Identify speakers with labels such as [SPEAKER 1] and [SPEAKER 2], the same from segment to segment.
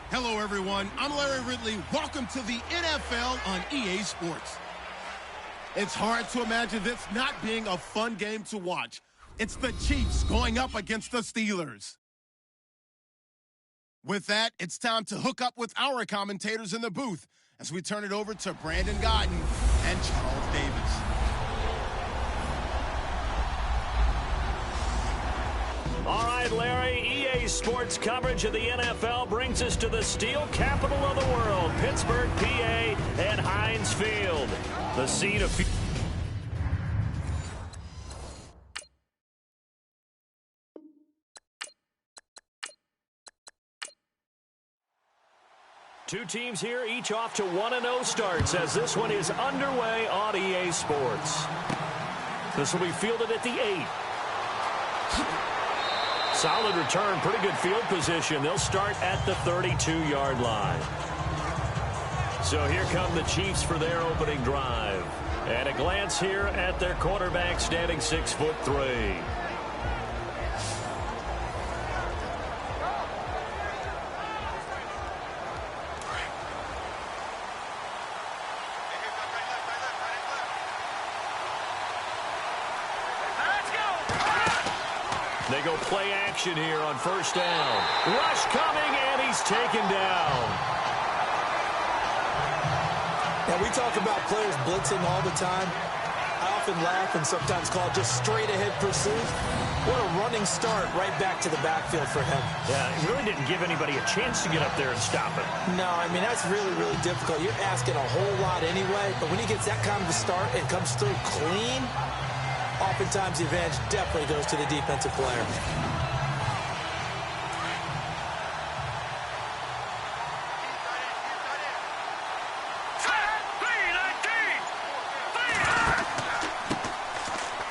[SPEAKER 1] Hello, everyone. I'm Larry Ridley. Welcome to the NFL on EA Sports. It's hard to imagine this not being a fun game to watch. It's the Chiefs going up against the Steelers. With that, it's time to hook up with our commentators in the booth as we turn it over to Brandon Godden and Charles Davis.
[SPEAKER 2] All right, Larry, EA Sports coverage of the NFL brings us to the steel capital of the world, Pittsburgh, PA, and Heinz Field. The scene of... Two teams here, each off to 1-0 starts as this one is underway on EA Sports. This will be fielded at the 8. Solid return, pretty good field position. They'll start at the 32-yard line. So here come the Chiefs for their opening drive. And a glance here at their quarterback standing 6'3". They go play action here on first down. Rush coming, and he's taken down.
[SPEAKER 3] Now, we talk about players blitzing all the time. I often laugh and sometimes call it just straight-ahead pursuit. What a running start right back to the backfield for him.
[SPEAKER 2] Yeah, he really didn't give anybody a chance to get up there and stop it.
[SPEAKER 3] No, I mean, that's really, really difficult. You're asking a whole lot anyway, but when he gets that kind of a start and comes through clean, oftentimes the advantage definitely goes to the defensive player.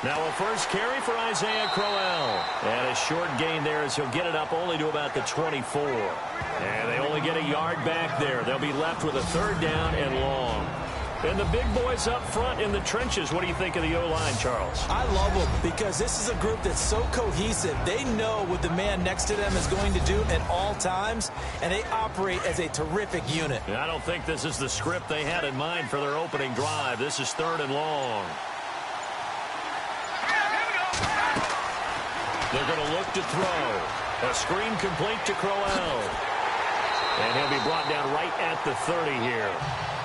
[SPEAKER 2] Now a first carry for Isaiah Crowell. And a short gain there as he'll get it up only to about the 24. And they only get a yard back there. They'll be left with a third down and long. And the big boys up front in the trenches. What do you think of the O-line, Charles?
[SPEAKER 3] I love them because this is a group that's so cohesive. They know what the man next to them is going to do at all times, and they operate as a terrific unit.
[SPEAKER 2] And I don't think this is the script they had in mind for their opening drive. This is third and long. They're going to look to throw. A screen complete to Crowell. And he'll be brought down right at the 30 here.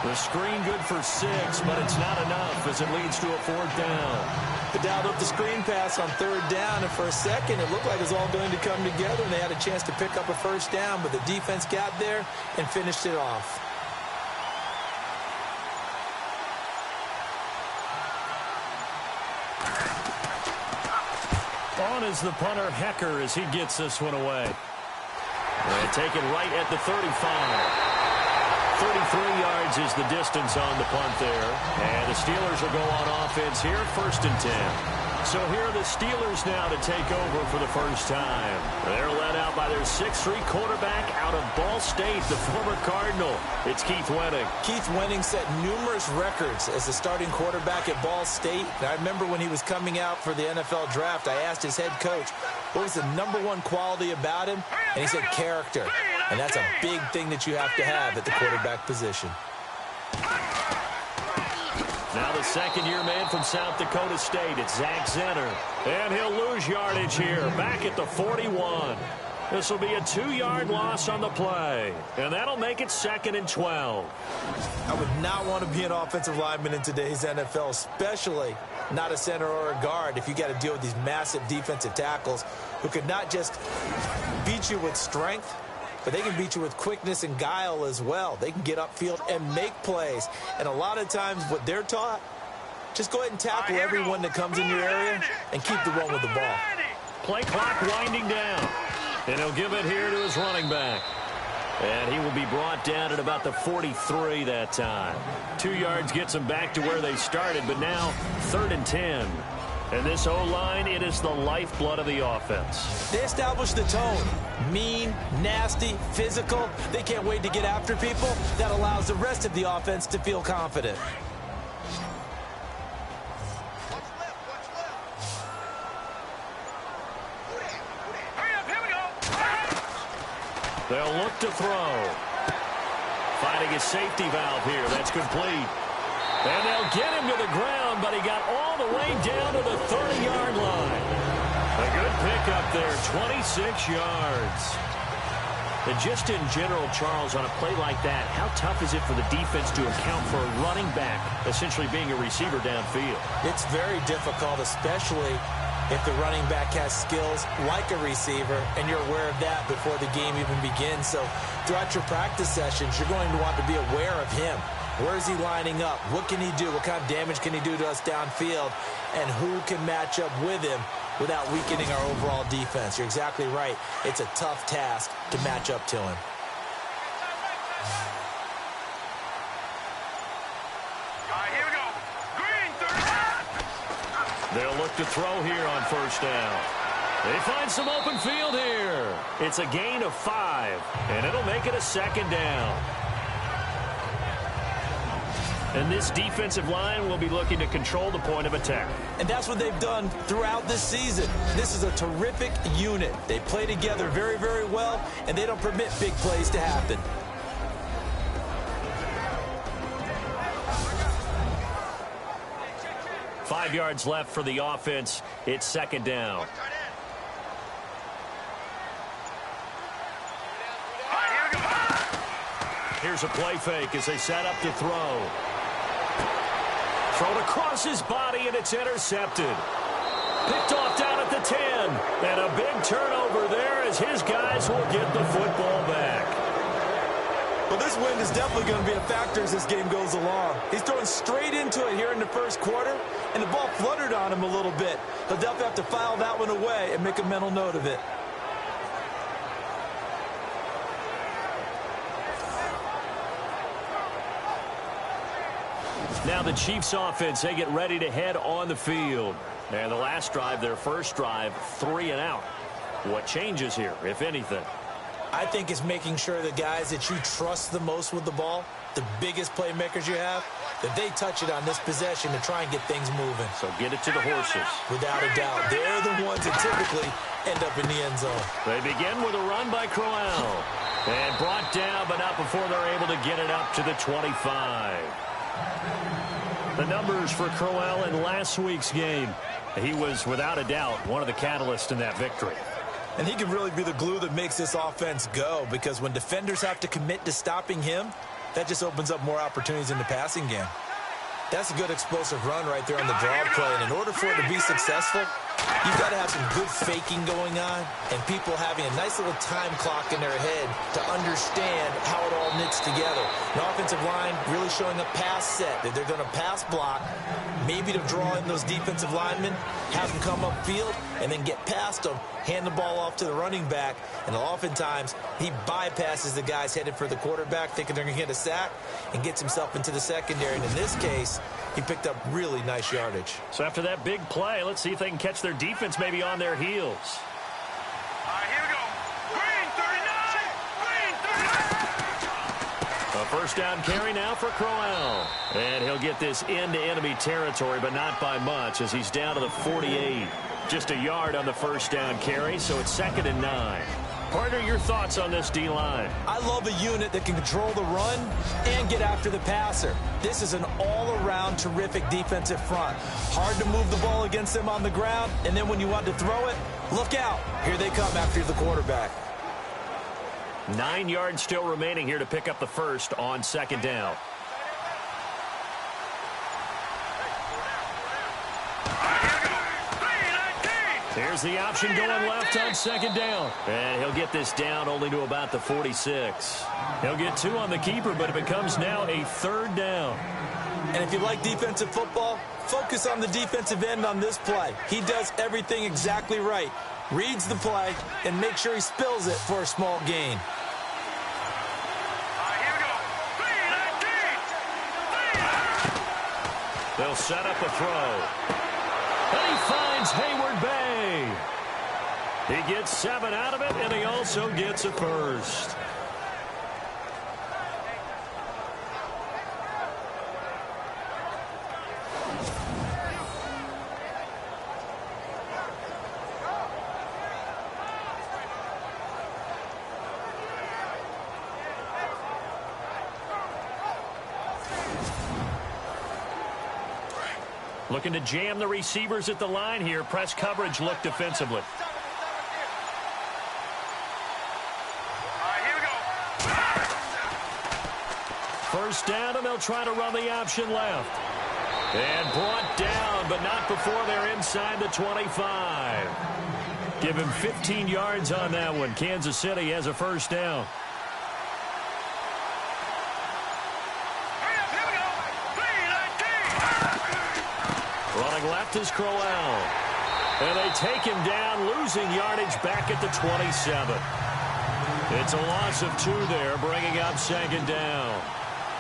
[SPEAKER 2] The screen good for 6, but it's not enough as it leads to a fourth down.
[SPEAKER 3] They dialed up the screen pass on third down, and for a second it looked like it was all going to come together, and they had a chance to pick up a first down, but the defense got there and finished it off.
[SPEAKER 2] On is the punter, Hecker, as he gets this one away. And taken right at the 35. 33 yards is the distance on the punt there. And the Steelers will go on offense here, 1st and 10. So here are the Steelers now to take over for the first time. They're led out by their 6'3" quarterback out of Ball State, the former Cardinal. It's Keith Wenning.
[SPEAKER 3] Keith Wenning set numerous records as the starting quarterback at Ball State. And I remember when he was coming out for the NFL draft, I asked his head coach, what was the #1 quality about him? And he said character. And that's a big thing that you have to have at the quarterback position.
[SPEAKER 2] Now the second-year man from South Dakota State, it's Zach Zenner. And he'll lose yardage here, back at the 41. This will be a 2-yard loss on the play. And that'll make it 2nd and 12.
[SPEAKER 3] I would not want to be an offensive lineman in today's NFL, especially not a center or a guard if you got to deal with these massive defensive tackles who could not just beat you with strength, but they can beat you with quickness and guile as well. They can get upfield and make plays. And a lot of times what they're taught, just go ahead and tackle everyone that comes in your area and keep the run with the ball.
[SPEAKER 2] Play clock winding down. And he'll give it here to his running back. And he will be brought down at about the 43 that time. 2 yards gets them back to where they started, but now 3rd and 10. And this O-line, it is the lifeblood of the offense.
[SPEAKER 3] They establish the tone. Mean, nasty, physical. They can't wait to get after people. That allows the rest of the offense to feel confident.
[SPEAKER 2] They'll look to throw. Finding his safety valve here. That's complete. And they'll get him to the ground, but he got all the way down to the 30-yard line. A good pickup there, 26 yards. And just in general, Charles, on a play like that, how tough is it for the defense to account for a running back essentially being a receiver downfield?
[SPEAKER 3] It's very difficult, especially if the running back has skills like a receiver, and you're aware of that before the game even begins. So throughout your practice sessions, you're going to want to be aware of him. Where is he lining up? What can he do? What kind of damage can he do to us downfield? And who can match up with him without weakening our overall defense? You're exactly right. It's a tough task to match up to him.
[SPEAKER 2] They'll look to throw here on 1st down. They find some open field here. It's a gain of 5, and it'll make it a 2nd down. And this defensive line will be looking to control the point of attack.
[SPEAKER 3] And that's what they've done throughout this season. This is a terrific unit. They play together very, very well, and they don't permit big plays to happen.
[SPEAKER 2] Five yards left for the offense. It's 2nd down. Here's a play fake as they set up to throw. Thrown across his body, and it's intercepted. Picked off down at the 10. And a big turnover there as his guys will get the football back.
[SPEAKER 3] Well, this wind is definitely going to be a factor as this game goes along. He's throwing straight into it here in the 1st quarter, and the ball fluttered on him a little bit. He'll definitely have to file that one away and make a mental note of it.
[SPEAKER 2] Now the Chiefs offense, they get ready to head on the field. And the last drive, their first drive, 3 and out. What changes here, if anything?
[SPEAKER 3] I think it's making sure the guys that you trust the most with the ball, the biggest playmakers you have, that they touch it on this possession to try and get things moving.
[SPEAKER 2] So get it to the horses.
[SPEAKER 3] Without a doubt. They're the ones that typically end up in the end zone.
[SPEAKER 2] They begin with a run by Crowell. And brought down, but not before they're able to get it up to the 25. The numbers for Crowell in last week's game. He was, without a doubt, one of the catalysts in that victory.
[SPEAKER 3] And he can really be the glue that makes this offense go, because when defenders have to commit to stopping him, that just opens up more opportunities in the passing game. That's a good explosive run right there on the draw play. And in order for it to be successful, you've got to have some good faking going on and people having a nice little time clock in their head to understand how it all knits together. An offensive line really showing a pass set that they're going to pass block, maybe to draw in those defensive linemen, have them come upfield, and then get past them, hand the ball off to the running back, and oftentimes he bypasses the guys headed for the quarterback, thinking they're going to get a sack, and gets himself into the secondary. And in this case, he picked up really nice yardage.
[SPEAKER 2] So after that big play, let's see if they can catch their defense maybe on their heels.
[SPEAKER 4] Here we go. Green 39.
[SPEAKER 2] A first down carry now for Crowell. And he'll get this into enemy territory, but not by much, as he's down to the 48. Just a yard on the first down carry, so it's 2nd and 9. Partner, your thoughts on this D-line?
[SPEAKER 3] I love a unit that can control the run and get after the passer. This is an all-around terrific defensive front. Hard to move the ball against them on the ground, and then when you want to throw it, look out. Here they come after the quarterback.
[SPEAKER 2] 9 yards still remaining here to pick up the first on 2nd down. Here's the option going left on second down. And he'll get this down only to about the 46. He'll get 2 on the keeper, but it becomes now a 3rd down.
[SPEAKER 3] And if you like defensive football, focus on the defensive end on this play. He does everything exactly right. Reads the play and makes sure he spills it for a small gain.
[SPEAKER 4] Here we go.
[SPEAKER 2] They'll set up a throw. And he finds Hayward Bay. He gets 7 out of it, and he also gets a first. Looking to jam the receivers at the line here. Press coverage look defensively.
[SPEAKER 4] Here we go.
[SPEAKER 2] First down, and they'll try to run the option left. And brought down, but not before they're inside the 25. Give him 15 yards on that one. Kansas City has a first down. Running left is Crowell. And they take him down, losing yardage back at the 27. It's a loss of 2 there, bringing up second down.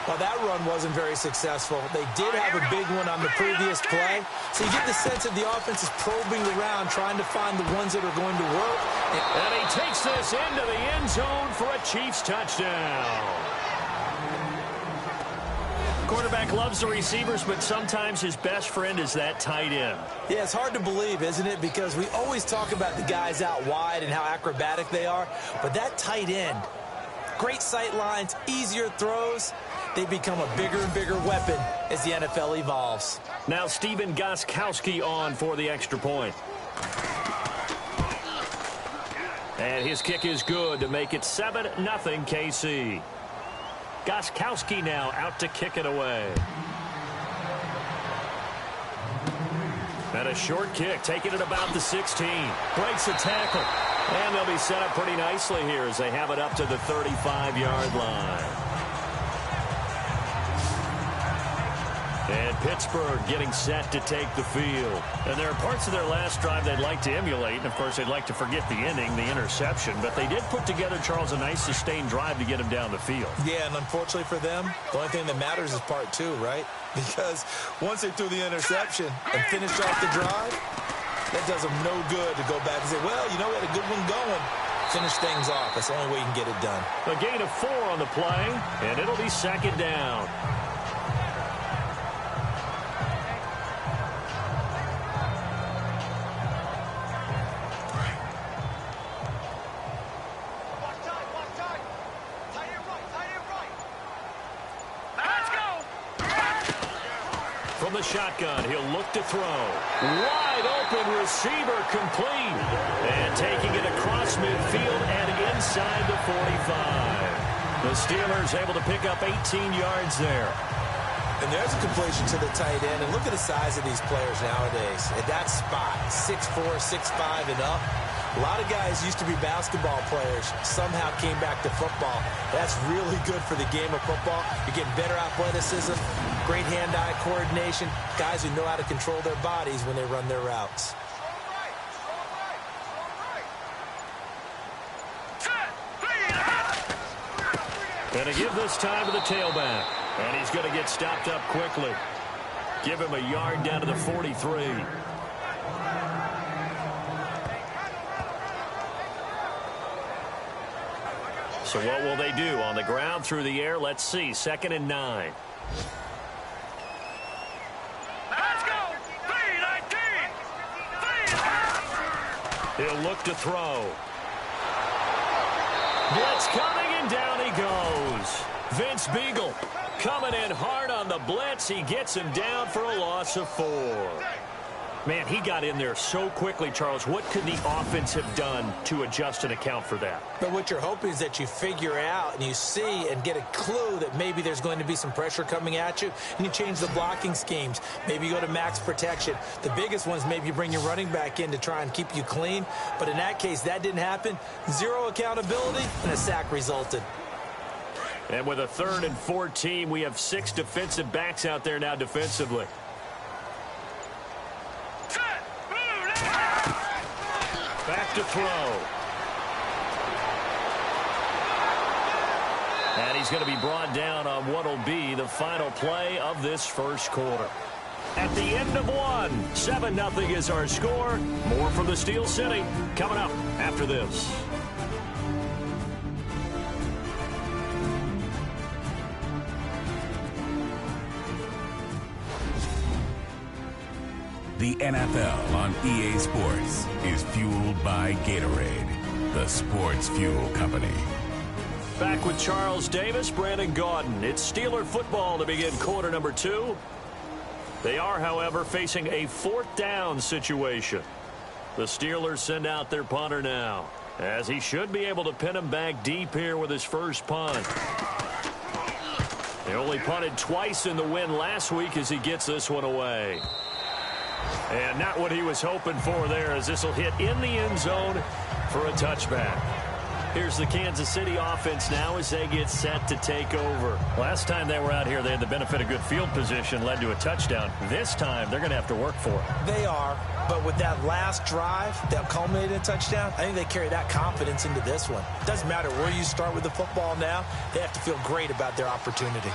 [SPEAKER 3] Well, that run wasn't very successful. They did have a big one on the previous play. So you get the sense that the offense is probing around, trying to find the ones that are going to work.
[SPEAKER 2] And he takes this into the end zone for a Chiefs touchdown. Quarterback loves the receivers, but sometimes his best friend is that tight end.
[SPEAKER 3] Yeah, it's hard to believe, isn't it? Because we always talk about the guys out wide and how acrobatic they are. But that tight end, great sight lines, easier throws, they become a bigger and bigger weapon as the NFL evolves.
[SPEAKER 2] Now Stephen Gostkowski on for the extra point. And his kick is good to make it 7-0 KC. Gostkowski now out to kick it away. And a short kick, taking it about the 16. Breaks a tackle. And they'll be set up pretty nicely here as they have it up to the 35-yard line. And Pittsburgh getting set to take the field. And there are parts of their last drive they'd like to emulate. And, of course, they'd like to forget the ending, the interception. But they did put together, Charles, a nice sustained drive to get him down the field.
[SPEAKER 3] Yeah, and unfortunately for them, the only thing that matters is part 2, right? Because once they threw the interception and finished off the drive, that does them no good to go back and say, well, you know, we had a good one going. Finish things off. That's the only way you can get it done.
[SPEAKER 2] A gain of 4 on the play, and it'll be second down. From the shotgun, he'll look to throw. Wide open receiver complete. And taking it across midfield and inside the 45. The Steelers able to pick up 18 yards there.
[SPEAKER 3] And there's a completion to the tight end. And look at the size of these players nowadays. At that spot, 6'4", 6'5", and up. A lot of guys used to be basketball players, somehow came back to football. That's really good for the game of football. You're getting better athleticism, great hand-eye coordination, guys who know how to control their bodies when they run their routes.
[SPEAKER 2] Going to give this time to the tailback. And he's going to get stopped up quickly. Give him a yard down to the 43. So what will they do? On the ground, through the air? Let's see. 2nd and 9.
[SPEAKER 4] Let's go. 3-19.
[SPEAKER 2] He'll look to throw. Blitz coming, and down he goes. Vince Beagle coming in hard on the blitz. He gets him down for a loss of 4. Man, he got in there so quickly, Charles. What could the offense have done to adjust and account for that?
[SPEAKER 3] But what you're hoping is that you figure out and you see and get a clue that maybe there's going to be some pressure coming at you, and you change the blocking schemes. Maybe you go to max protection. The biggest ones, maybe you bring your running back in to try and keep you clean. But in that case, that didn't happen. Zero accountability, and a sack resulted.
[SPEAKER 2] And with a 3rd and 14, we have 6 defensive backs out there now defensively. Back to throw. And he's going to be brought down on what will be the final play of this first quarter. At the end of one, 7-0 is our score. More from the Steel City coming up after this.
[SPEAKER 5] The NFL on EA Sports is fueled by Gatorade, the sports fuel company.
[SPEAKER 2] Back with Charles Davis, Brandon Gaudin. It's Steeler football to begin quarter number 2. They are, however, facing a 4th down situation. The Steelers send out their punter now, as he should be able to pin him back deep here with his first punt. They only punted twice in the win last week as he gets this one away. And not what he was hoping for there, as this will hit in the end zone for a touchback. Here's the Kansas City offense now as they get set to take over. Last time they were out here, they had the benefit of good field position, led to a touchdown. This time, they're going to have to work for it.
[SPEAKER 3] They are, but with that last drive that culminated in a touchdown, I think they carry that confidence into this one. Doesn't matter where you start with the football now, they have to feel great about their opportunity.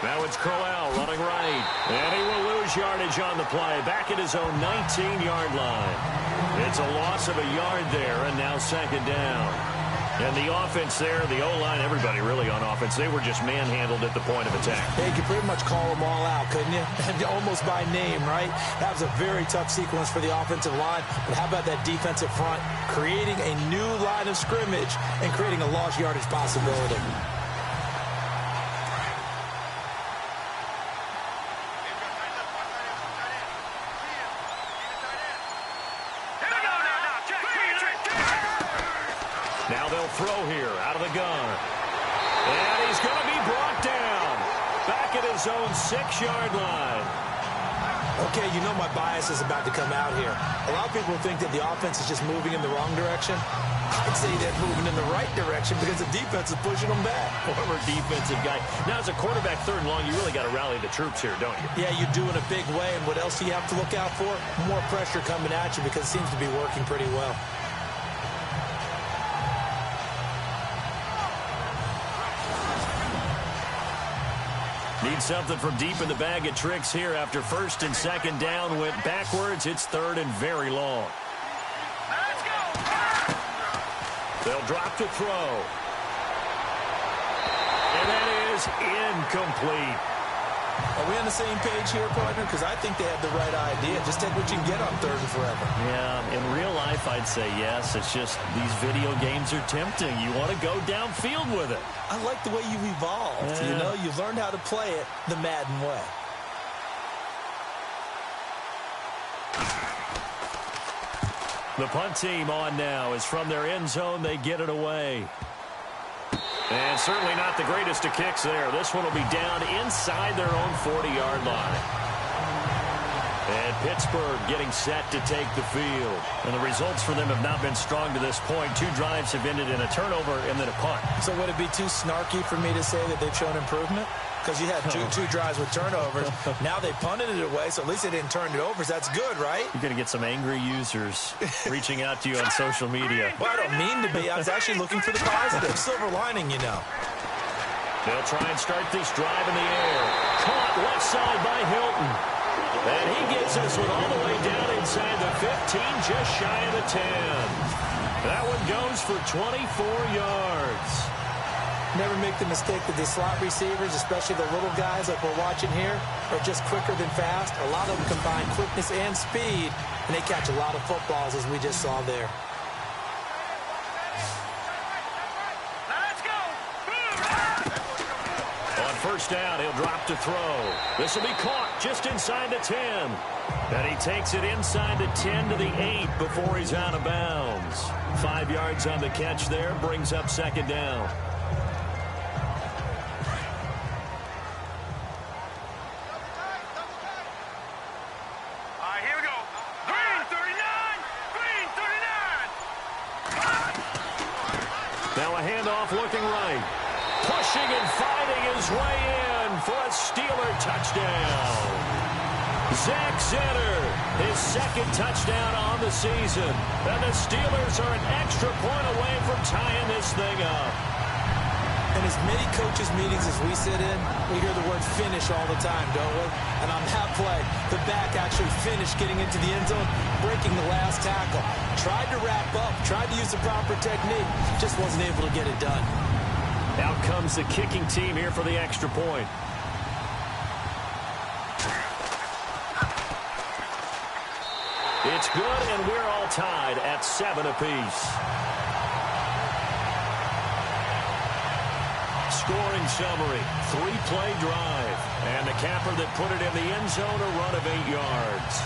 [SPEAKER 2] Now it's Crowell running right. And he will lose yardage on the play. Back at his own 19-yard line. It's a loss of a yard there, and now 2nd down. And the offense there, the O-line, everybody really on offense, they were just manhandled at the point of attack.
[SPEAKER 3] Yeah, you could pretty much call them all out, couldn't you? Almost by name, right? That was a very tough sequence for the offensive line. But how about that defensive front creating a new line of scrimmage and creating a lost yardage possibility?
[SPEAKER 2] Now they'll throw here out of the gun. And he's going to be brought down. Back at his own 6-yard line.
[SPEAKER 3] Okay, you know my bias is about to come out here. A lot of people think that the offense is just moving in the wrong direction. I'd say they're moving in the right direction because the defense is pushing them back.
[SPEAKER 2] Former defensive guy. Now, as a quarterback 3rd and long, you really got to rally the troops here, don't you?
[SPEAKER 3] Yeah, you do in a big way. And what else do you have to look out for? More pressure coming at you because it seems to be working pretty well.
[SPEAKER 2] Need something from deep in the bag of tricks here after 1st and 2nd down. Went backwards. It's 3rd and very long. They'll drop to throw. And that is incomplete.
[SPEAKER 3] Are we on the same page here, partner? Because I think they have the right idea. Just take what you can get on 3rd and forever.
[SPEAKER 2] Yeah, in real life, I'd say yes. It's just these video games are tempting. You want to go downfield with it.
[SPEAKER 3] I like the way you've evolved.
[SPEAKER 2] Yeah.
[SPEAKER 3] You know, you've learned how to play it the Madden way.
[SPEAKER 2] The punt team on now is from their end zone. They get it away. And certainly not the greatest of kicks there. This one will be down inside their own 40-yard line. And Pittsburgh getting set to take the field. And the results for them have not been strong to this point. 2 drives have ended in a turnover and then a punt.
[SPEAKER 3] So would it be too snarky for me to say that they've shown improvement? Because you had two drives with turnovers. Now they punted it away, so at least they didn't turn it over. So that's good, right?
[SPEAKER 2] You're going to get some angry users reaching out to you on social media.
[SPEAKER 3] Well, I don't mean to be. I was actually looking for the positive. Silver lining, you know.
[SPEAKER 2] They'll try and start this drive in the air. Caught left side by Hilton. And he gets this one all the way down inside the 15, just shy of the 10. That one goes for 24 yards.
[SPEAKER 3] Never make the mistake that the slot receivers, especially the little guys like we're watching here, are just quicker than fast. A lot of them combine quickness and speed, and they catch a lot of footballs, as we just saw there.
[SPEAKER 4] Let's go.
[SPEAKER 2] On first down. He'll drop to throw. This will be caught just inside the 10. And he takes it inside the 10 to the 8 before he's out of bounds. 5 yards on the catch there, brings up second down.
[SPEAKER 4] Here we go. Green 39. Green 39.
[SPEAKER 2] Now a handoff looking right. Pushing and fighting his way in for a Steeler touchdown. Zach Zenner, his second touchdown on the season. And the Steelers are an extra point away from tying this thing up.
[SPEAKER 3] In as many coaches' meetings as we sit in, we hear the word finish all the time, don't we? And on that play, the back actually finished getting into the end zone, breaking the last tackle. Tried to wrap up, tried to use the proper technique, just wasn't able to get it done.
[SPEAKER 2] Out comes the kicking team here for the extra point. It's good, and we're all tied at 7 apiece. Scoring summary, 3-play drive. And the capper that put it in the end zone, a run of 8 yards.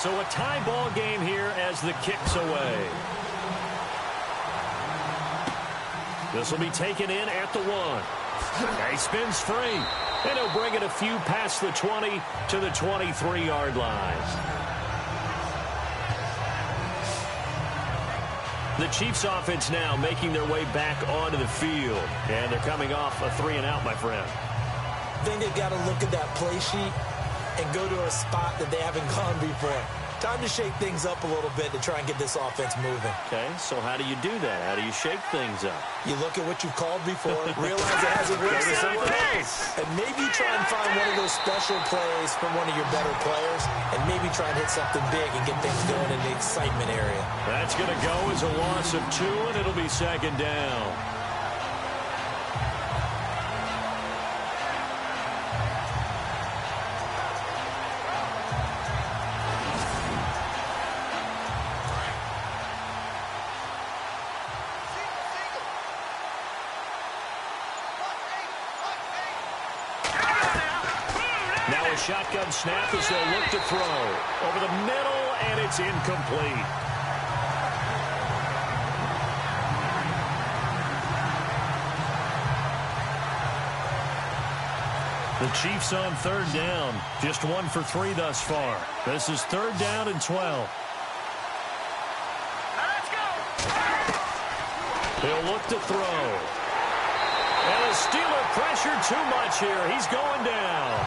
[SPEAKER 2] So a tie ball game here as the kick's away. This will be taken in at the 1. He spins free. And he'll bring it a few past the 20 to the 23-yard line. The Chiefs offense now making their way back onto the field. And they're coming off a 3-and-out, my friend.
[SPEAKER 3] I think they've got to look at that play sheet and go to a spot that they haven't gone before. Time to shake things up a little bit to try and get this offense moving.
[SPEAKER 2] Okay, so how do you do that? How do you shake things up?
[SPEAKER 3] You look at what you've called before, realize it hasn't worked something else. And maybe try and find one of those special plays from one of your better players, and maybe try and hit something big and get things going in the excitement area. That's
[SPEAKER 2] going to go as a loss of 2, and it'll be second down. Shotgun snap as they'll look to throw. Over the middle, and it's incomplete. The Chiefs on third down. Just 1 for 3 thus far. This is 3rd down and 12.
[SPEAKER 4] Let's go.
[SPEAKER 2] He'll look to throw. And the Steeler pressure too much here. He's going down.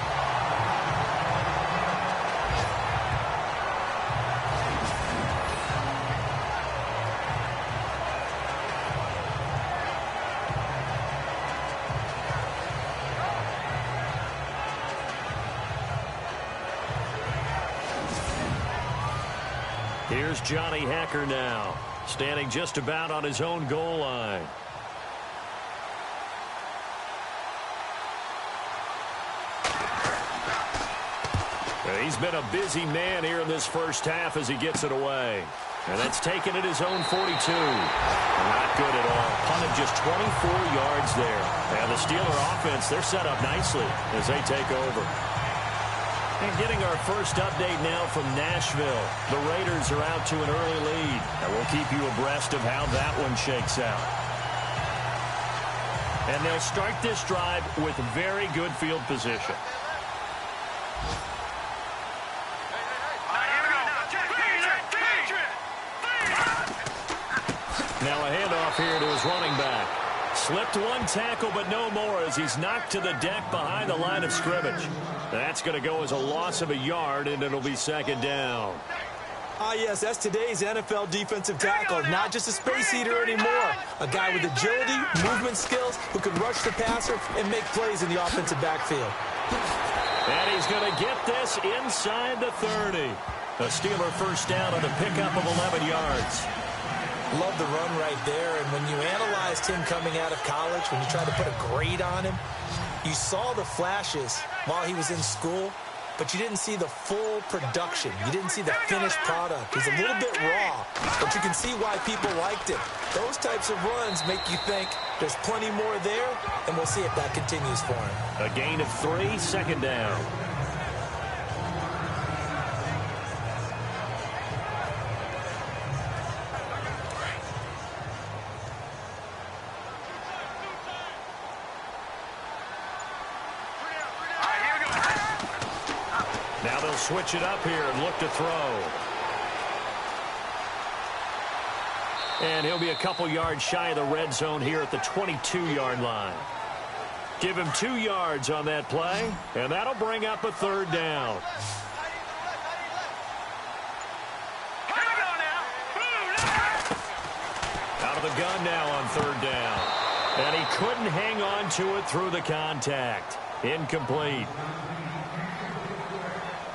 [SPEAKER 2] Here's Johnny Hacker now, standing just about on his own goal line. He's been a busy man here in this first half as he gets it away. And that's taken at his own 42. Not good at all. Punted just 24 yards there. And the Steeler offense, they're set up nicely as they take over. And getting our first update now from Nashville. The Raiders are out to an early lead. And we'll keep you abreast of how that one shakes out. And they'll start this drive with very good field position. Now a handoff here to his running back. Slipped one tackle, but no more as he's knocked to the deck behind the line of scrimmage. That's going to go as a loss of a yard, and it'll be second down.
[SPEAKER 3] Ah, yes, that's today's NFL defensive tackle. Not just a space eater anymore. A guy with agility, movement skills, who can rush the passer and make plays in the offensive backfield.
[SPEAKER 2] And he's going to get this inside the 30. A Steeler first down on a pickup of 11 yards.
[SPEAKER 3] Love the run right there, and when you analyzed him coming out of college, when you tried to put a grade on him, you saw the flashes while he was in school, but you didn't see the full production. You didn't see the finished product. He's a little bit raw, but you can see why people liked him. Those types of runs make you think there's plenty more there, and we'll see if that continues for him.
[SPEAKER 2] A gain of 3, second down. Now they'll switch it up here and look to throw. And he'll be a couple yards shy of the red zone here at the 22-yard line. Give him 2 yards on that play, and that'll bring up a third down. Out of the gun now on third down. And he couldn't hang on to it through the contact. Incomplete.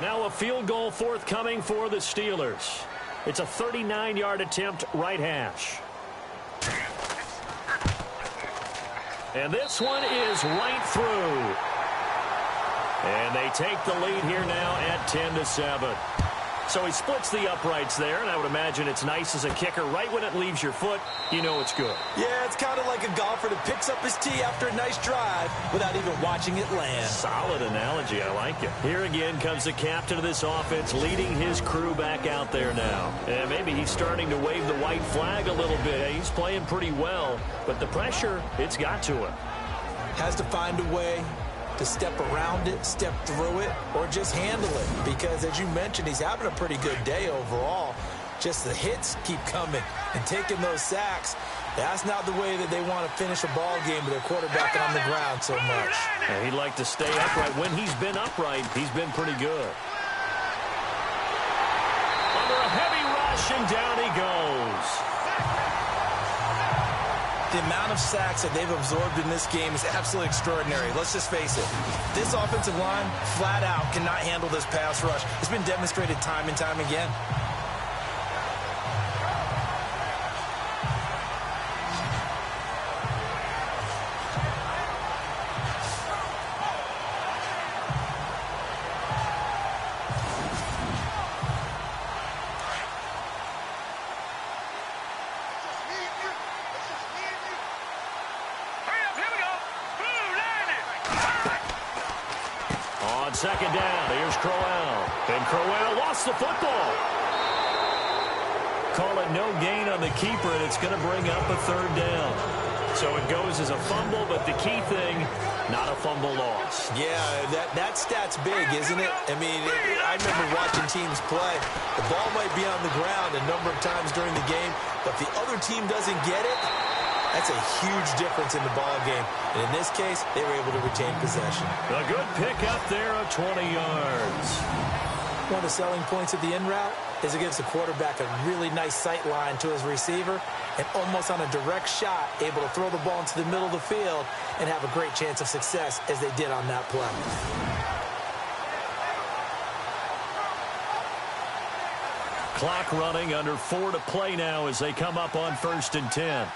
[SPEAKER 2] Now a field goal forthcoming for the Steelers. It's a 39-yard attempt, right hash. And this one is right through. And they take the lead here now at 10-7. So he splits the uprights there, and I would imagine it's nice as a kicker. Right when it leaves your foot, you know it's good.
[SPEAKER 3] Yeah, it's kind of like a golfer that picks up his tee after a nice drive without even watching it land.
[SPEAKER 2] Solid analogy. I like it. Here again comes the captain of this offense leading his crew back out there now. And maybe he's starting to wave the white flag a little bit. He's playing pretty well, but the pressure, it's got to him.
[SPEAKER 3] Has to find a way to step around it, step through it, or just handle it. Because, as you mentioned, he's having a pretty good day overall. Just the hits keep coming and taking those sacks. That's not the way that they want to finish a ball game with their quarterback on the ground so much.
[SPEAKER 2] And he'd like to stay upright. When he's been upright, he's been pretty good. Under a heavy rush, and down he goes.
[SPEAKER 3] The amount of sacks that they've absorbed in this game is absolutely extraordinary. Let's just face it. This offensive line, flat out, cannot handle this pass rush. It's been demonstrated time and time again.
[SPEAKER 2] Second down, here's Crowell. And Crowell lost the football. Call it no gain on the keeper, and it's going to bring up a third down. So it goes as a fumble, but the key thing, not a fumble loss.
[SPEAKER 3] Yeah, that stat's big, isn't it? I mean, I remember watching teams play. The ball might be on the ground a number of times during the game, but if the other team doesn't get it, that's a huge difference in the ball game. And in this case, they were able to retain possession.
[SPEAKER 2] A good pick up there of 20 yards.
[SPEAKER 3] One of the selling points of the in route is it gives the quarterback a really nice sight line to his receiver and almost on a direct shot, able to throw the ball into the middle of the field and have a great chance of success as they did on that play.
[SPEAKER 2] Clock running, under 4 to play now as they come up on 1st and 10.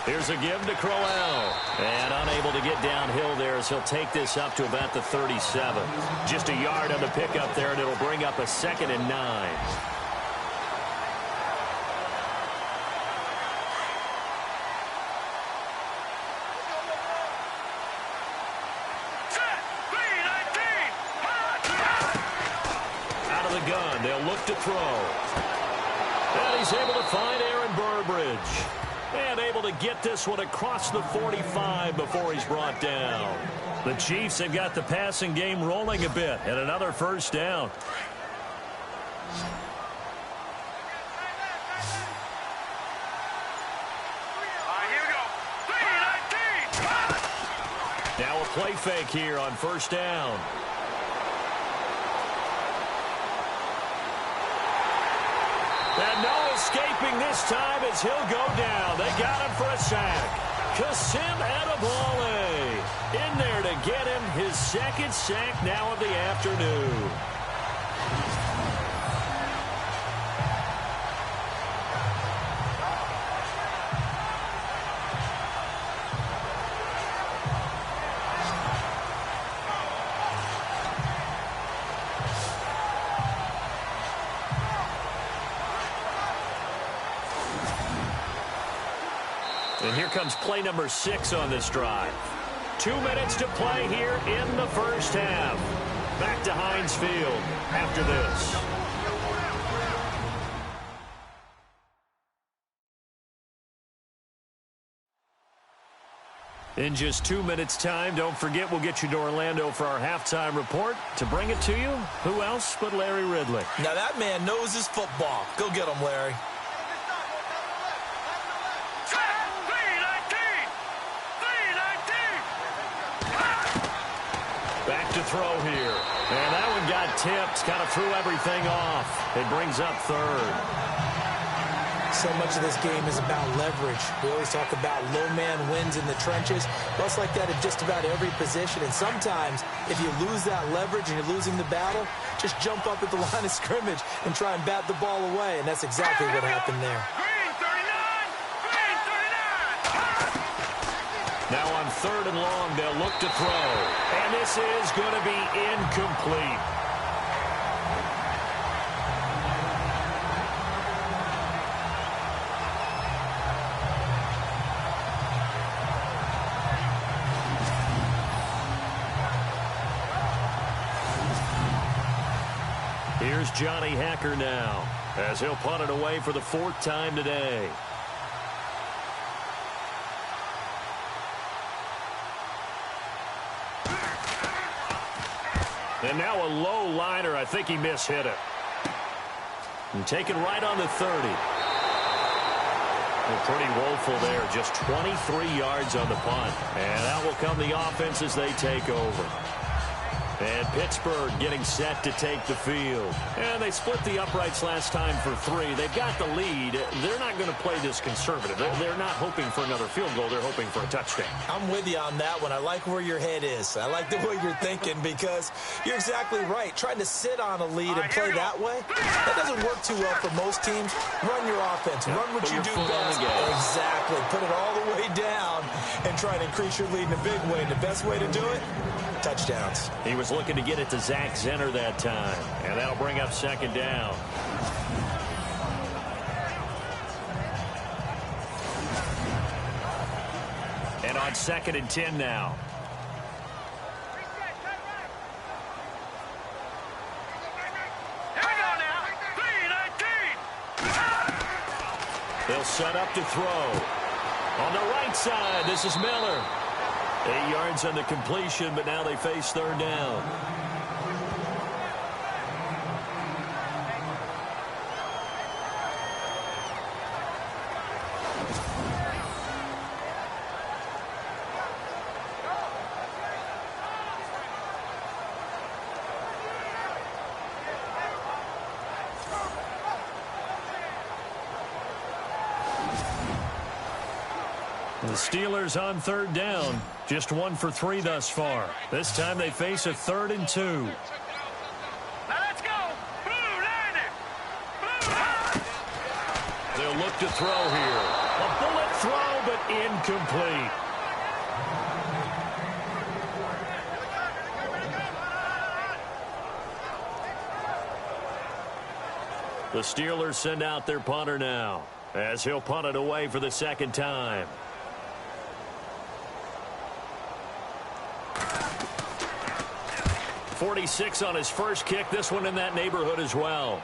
[SPEAKER 2] Here's a give to Crowell. And unable to get downhill there as he'll take this up to about the 37. Just a yard on the pickup there, and it'll bring up a 2nd and 9. Out of the gun, they'll look to throw. And he's able to find Aaron Burbridge. And able to get this one across the 45 before he's brought down. The Chiefs have got the passing game rolling a bit, and another first down. Now a play fake here on 1st down. And no escaping this time as he'll go down. They got him for a sack. Kasim Adebawale in there to get him his 2nd sack now of the afternoon. And here comes play number 6 on this drive. 2 minutes to play here in the first half. Back to Heinz Field after this. In just 2 minutes' time, don't forget we'll get you to Orlando for our halftime report. To bring it to you, who else but Larry Ridley?
[SPEAKER 3] Now that man knows his football. Go get him, Larry.
[SPEAKER 2] Back to throw here. And that one got tipped, kind of threw everything off. It brings up third.
[SPEAKER 3] So much of this game is about leverage. We always talk about low man wins in the trenches. Well, it's like that at just about every position. And sometimes, if you lose that leverage and you're losing the battle, just jump up at the line of scrimmage and try and bat the ball away. And that's exactly what happened there.
[SPEAKER 2] Now on 3rd and long, they'll look to throw. And this is going to be incomplete. Here's Johnny Hacker now, as he'll punt it away for the 4th time today. And now a low liner. I think he mishit it. And taken right on the 30. Well, pretty woeful there. Just 23 yards on the punt. And out will come the offense as they take over. And Pittsburgh getting set to take the field. And they split the uprights last time for 3. They've got the lead. They're not going to play this conservative. They're not hoping for another field goal. They're hoping for a touchdown.
[SPEAKER 3] I'm with you on that one. I like where your head is. I like the way you're thinking because you're exactly right. Trying to sit on a lead and play that way, that doesn't work too well for most teams. Run your offense. Run what you do best. Exactly. Put it all the way down and try to increase your lead in a big way. And the best way to do it, touchdowns.
[SPEAKER 2] He was looking to get it to Zach Zenner that time, and that'll bring up 2nd down. And on 2nd and 10 now.
[SPEAKER 4] Here we go now. 3-19.
[SPEAKER 2] They'll set up to throw. On the right side, this is Miller. 8 yards on the completion, but now they face 3rd down. The Steelers on 3rd down. Just 1 for 3 thus far. This time they face a 3rd and 2.
[SPEAKER 4] Now let's go. Blue landed. Blue.
[SPEAKER 2] They'll look to throw here. A bullet throw, but incomplete. The Steelers send out their punter now, as he'll punt it away for the 2nd time. .46 on his first kick. This one in that neighborhood as well.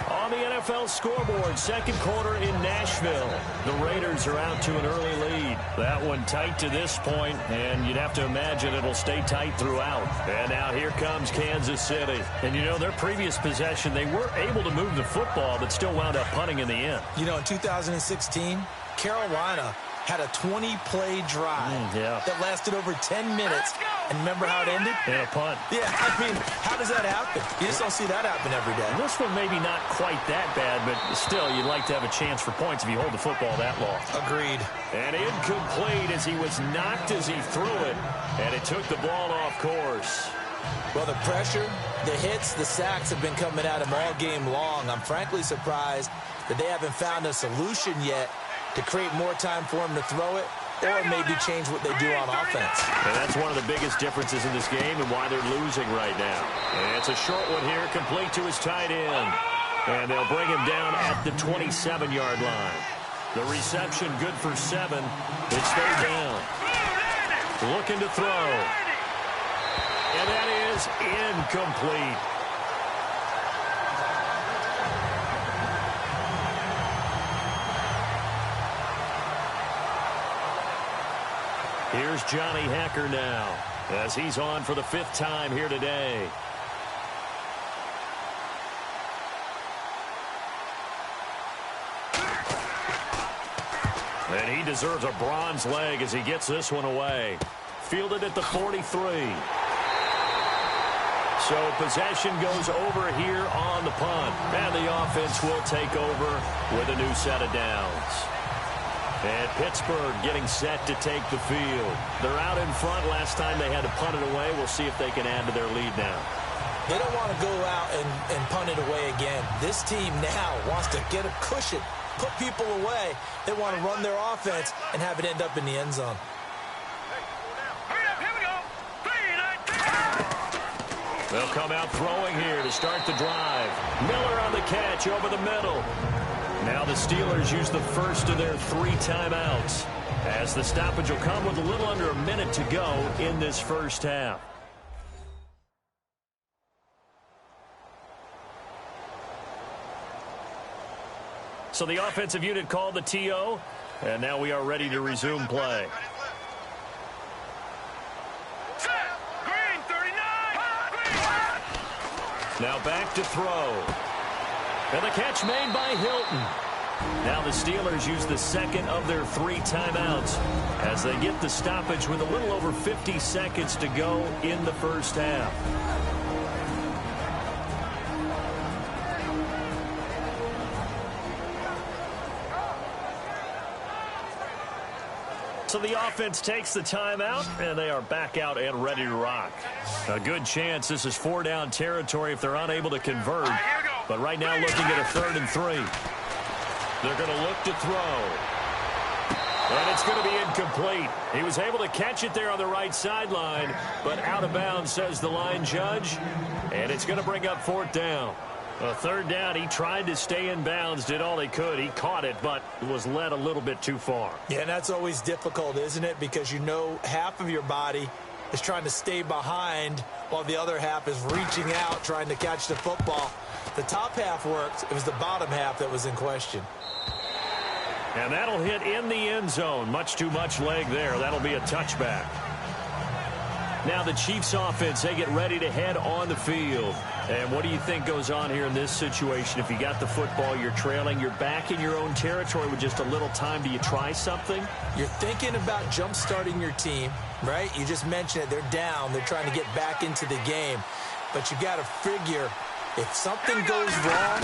[SPEAKER 2] On the NFL scoreboard, 2nd quarter in Nashville. The Raiders are out to an early lead. That one tight to this point, and you'd have to imagine it'll stay tight throughout. And now here comes Kansas City. And you know, their previous possession, they were able to move the football, but still wound up punting in the end.
[SPEAKER 3] You know, in 2016, Carolina had a 20-play drive that lasted over 10 minutes. And remember how it ended?
[SPEAKER 2] And a punt.
[SPEAKER 3] Yeah, I mean, how does that happen? You just don't see that happen every day.
[SPEAKER 2] This one maybe not quite that bad, but still, you'd like to have a chance for points if you hold the football that long.
[SPEAKER 3] Agreed.
[SPEAKER 2] And incomplete as he was knocked as he threw it, and it took the ball off course.
[SPEAKER 3] Well, the pressure, the hits, the sacks have been coming at him all game long. I'm frankly surprised that they haven't found a solution yet to create more time for him to throw it, or maybe change what they do on offense.
[SPEAKER 2] And that's one of the biggest differences in this game and why they're losing right now. And it's a short one here, complete to his tight end. And they'll bring him down at the 27-yard line. The reception good for 7. It's third down. Looking to throw. And that is incomplete. Here's Johnny Hacker now, as he's on for the 5th time here today. And he deserves a bronze leg as he gets this one away. Fielded at the 43. So possession goes over here on the punt. And the offense will take over with a new set of downs. And Pittsburgh getting set to take the field. They're out in front. Last time they had to punt it away. We'll see if they can add to their lead now.
[SPEAKER 3] They don't want to go out and punt it away again. This team now wants to get a cushion, put people away. They want to run their offense and have it end up in the end zone.
[SPEAKER 2] They'll come out throwing here to start the drive. Miller on the catch over the middle. Now the Steelers use the first of their 3 timeouts, as the stoppage will come with a little under a minute to go in this first half. So the offensive unit called the TO, and now we are ready to resume play. Now back to throw. And the catch made by Hilton. Now the Steelers use the second of their 3 timeouts as they get the stoppage with a little over 50 seconds to go in the first half. So the offense takes the timeout, and they are back out and ready to rock. A good chance this is 4-down territory if they're unable to convert. But right now looking at a 3rd and 3. They're going to look to throw. And it's going to be incomplete. He was able to catch it there on the right sideline, but out of bounds, says the line judge. And it's going to bring up 4th down. A 3rd down, he tried to stay in bounds, did all he could. He caught it, but was led a little bit too far.
[SPEAKER 3] Yeah, and that's always difficult, isn't it? Because you know half of your body is trying to stay behind while the other half is reaching out, trying to catch the football. The top half worked. It was the bottom half that was in question.
[SPEAKER 2] And that'll hit in the end zone. Much too much leg there. That'll be a touchback. Now the Chiefs offense, they get ready to head on the field. And what do you think goes on here in this situation? If you got the football, you're trailing, you're back in your own territory with just a little time. Do you try something?
[SPEAKER 3] You're thinking about jump-starting your team, right? You just mentioned it. They're down. They're trying to get back into the game. But you got to figure if something goes wrong,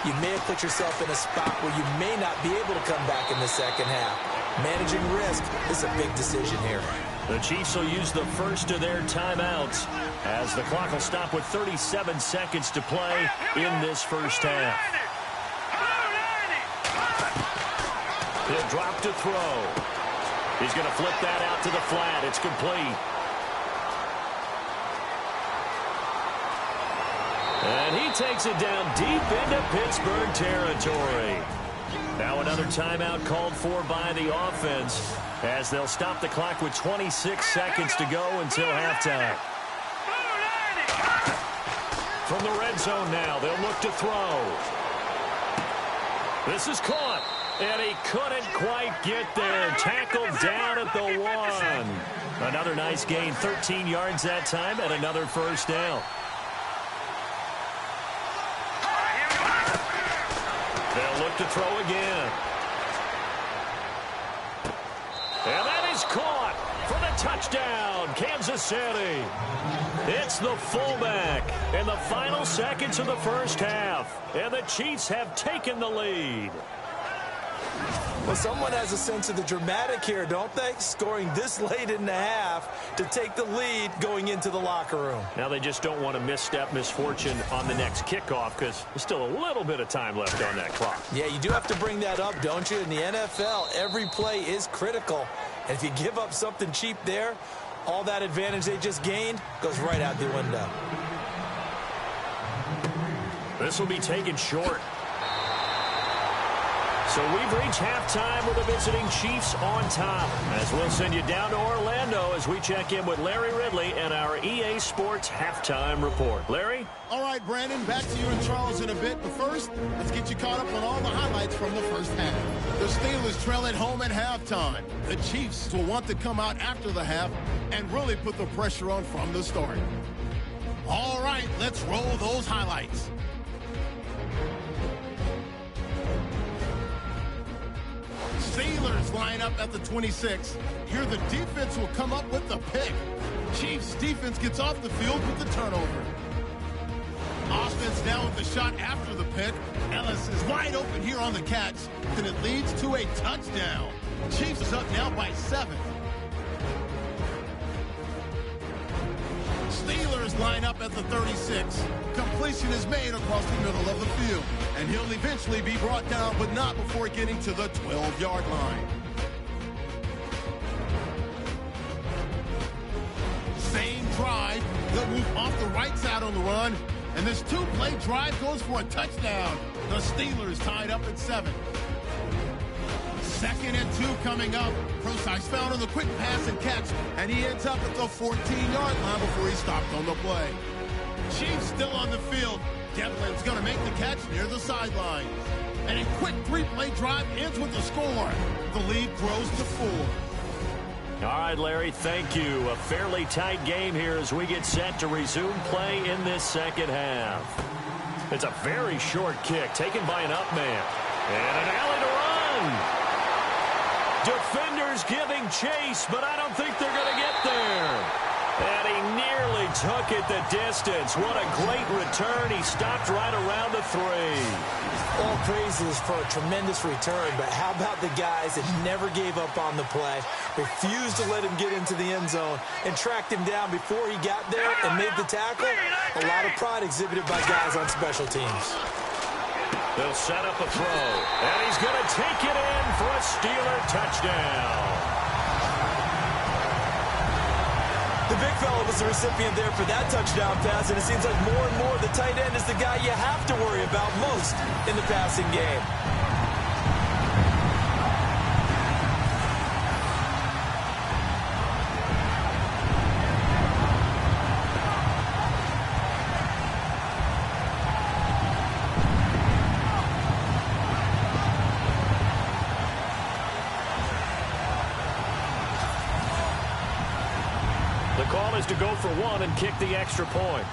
[SPEAKER 3] you may have put yourself in a spot where you may not be able to come back in the second half. Managing risk is a big decision here.
[SPEAKER 2] The Chiefs will use the first of their timeouts as the clock will stop with 37 seconds to play in this first half. He'll drop to throw. He's going to flip that out to the flat. It's complete. And he takes it down deep into Pittsburgh territory. Now another timeout called for by the offense as they'll stop the clock with 26 seconds to go until halftime. From the red zone now, they'll look to throw. This is caught, and he couldn't quite get there. Tackled down at the 1. Another nice gain, 13 yards that time, and another first down. They'll look to throw again. And that is caught for the touchdown, Kansas City. It's the fullback in the final seconds of the first half. And the Chiefs have taken the lead.
[SPEAKER 3] Well, someone has a sense of the dramatic here, don't they? Scoring this late in the half to take the lead going into the locker room.
[SPEAKER 2] Now they just don't want to misfortune on the next kickoff because there's still a little bit of time left on that clock.
[SPEAKER 3] Yeah, you do have to bring that up, don't you? In the NFL, every play is critical. And if you give up something cheap there, all that advantage they just gained goes right out the window.
[SPEAKER 2] This will be taken short. So we've reached halftime with the visiting Chiefs on top. As we'll send you down to Orlando as we check in with Larry Ridley and our EA Sports Halftime Report. Larry?
[SPEAKER 1] All right, Brandon, back to you and Charles in a bit. But first, let's get you caught up on all the highlights from the first half. The Steelers trail at home at halftime. The Chiefs will want to come out after the half and really put the pressure on from the start. All right, let's roll those highlights. Steelers line up at the 26. Here the defense will come up with the pick. Chiefs defense gets off the field with the turnover. Offense down with the shot after the pick. Ellis is wide open here on the catch, and it leads to a touchdown. Chiefs is up now by 7. Steelers line up at the 36. Completion is made across the middle of the field, and he'll eventually be brought down, but not before getting to the 12-yard line. Same drive. They'll move off the right side on the run, and this two-play drive goes for a touchdown. The Steelers tied up at 7. 2nd and 2 coming up. Prosise found on the quick pass and catch, and he ends up at the 14-yard line before he stopped on the play. Chiefs still on the field. Devlin's going to make the catch near the sideline. And a quick 3-play drive ends with the score. The lead grows to 4.
[SPEAKER 2] All right, Larry, thank you. A fairly tight game here as we get set to resume play in this second half. It's a very short kick taken by an up man. And an alley to run. Defenders giving chase, but I don't think they're going to get there. And he nearly took it the distance. What a great return. He stopped right around the 3.
[SPEAKER 3] All praises for a tremendous return, but how about the guys that never gave up on the play, refused to let him get into the end zone, and tracked him down before he got there and made the tackle? A lot of pride exhibited by guys on special teams.
[SPEAKER 2] They'll set up a throw, and he's going to take it in for a Steeler touchdown.
[SPEAKER 3] The big fella was the recipient there for that touchdown pass, and it seems like more and more the tight end is the guy you have to worry about most in the passing game.
[SPEAKER 2] The call is to go for 1 and kick the extra point.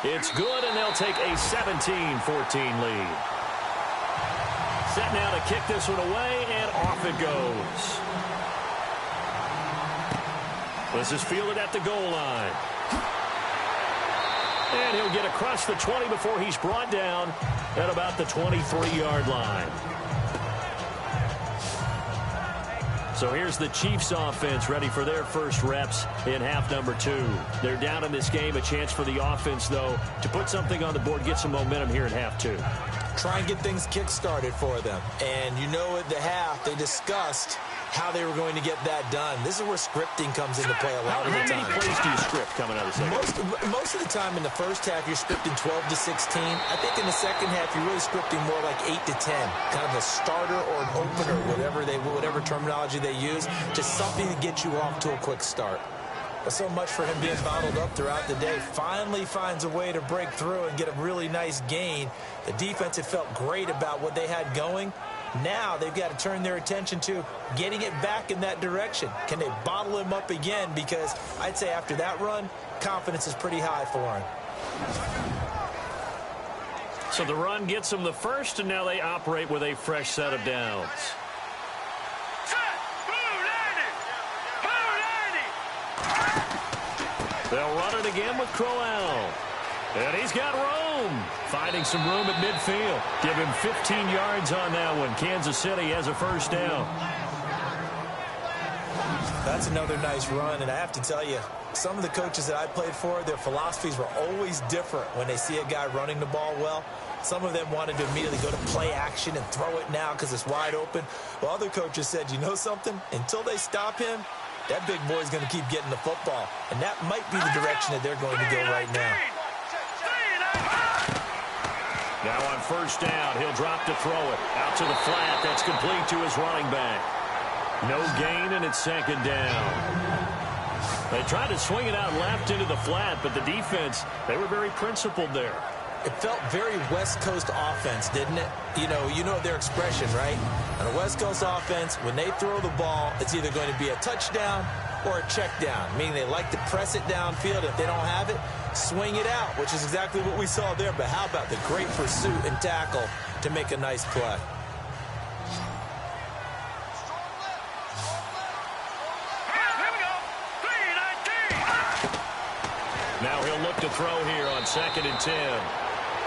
[SPEAKER 2] It's good, and they'll take a 17-14 lead. Set now to kick this one away, and off it goes. This is fielded at the goal line. And he'll get across the 20 before he's brought down at about the 23-yard line. So here's the Chiefs offense ready for their first reps in half number 2. They're down in this game. A chance for the offense, though, to put something on the board, get some momentum here in half 2.
[SPEAKER 3] Try and get things kick-started for them. And you know at the half, they discussed how they were going to get that done. This is where scripting comes into play a lot of the time.
[SPEAKER 2] How many plays do you script coming out of the second?
[SPEAKER 3] Most of the time in the first half, you're scripting 12 to 16. I think in the second half, you're really scripting more like 8 to 10. Kind of a starter or an opener, whatever terminology they use. Just something to get you off to a quick start. But so much for him being bottled up throughout the day. Finally finds a way to break through and get a really nice gain. The defense had felt great about what they had going. Now they've got to turn their attention to getting it back in that direction. Can they bottle him up again? Because I'd say after that run, confidence is pretty high for him.
[SPEAKER 2] So the run gets them the first, and now they operate with a fresh set of downs. They'll run it again with Crowell. And he's got room. Finding some room at midfield. Give him 15 yards on that one. Kansas City has a first down.
[SPEAKER 3] That's another nice run, and I have to tell you, some of the coaches that I played for, their philosophies were always different when they see a guy running the ball well. Some of them wanted to immediately go to play action and throw it now because it's wide open. Well, other coaches said, you know something? Until they stop him, that big boy's going to keep getting the football. And that might be the direction that they're going to go right now.
[SPEAKER 2] Now on first down, he'll drop to throw it. Out to the flat. That's complete to his running back. No gain, and it's second down. They tried to swing it out left into the flat, but the defense, they were very principled there.
[SPEAKER 3] It felt very West Coast offense, didn't it? You know their expression, right? On a West Coast offense, when they throw the ball, it's either going to be a touchdown or a check down, meaning they like to press it downfield. If they don't have it, swing it out, which is exactly what we saw there. But how about the great pursuit and tackle to make a nice play?
[SPEAKER 2] Now he'll look to throw here on 2nd and 10.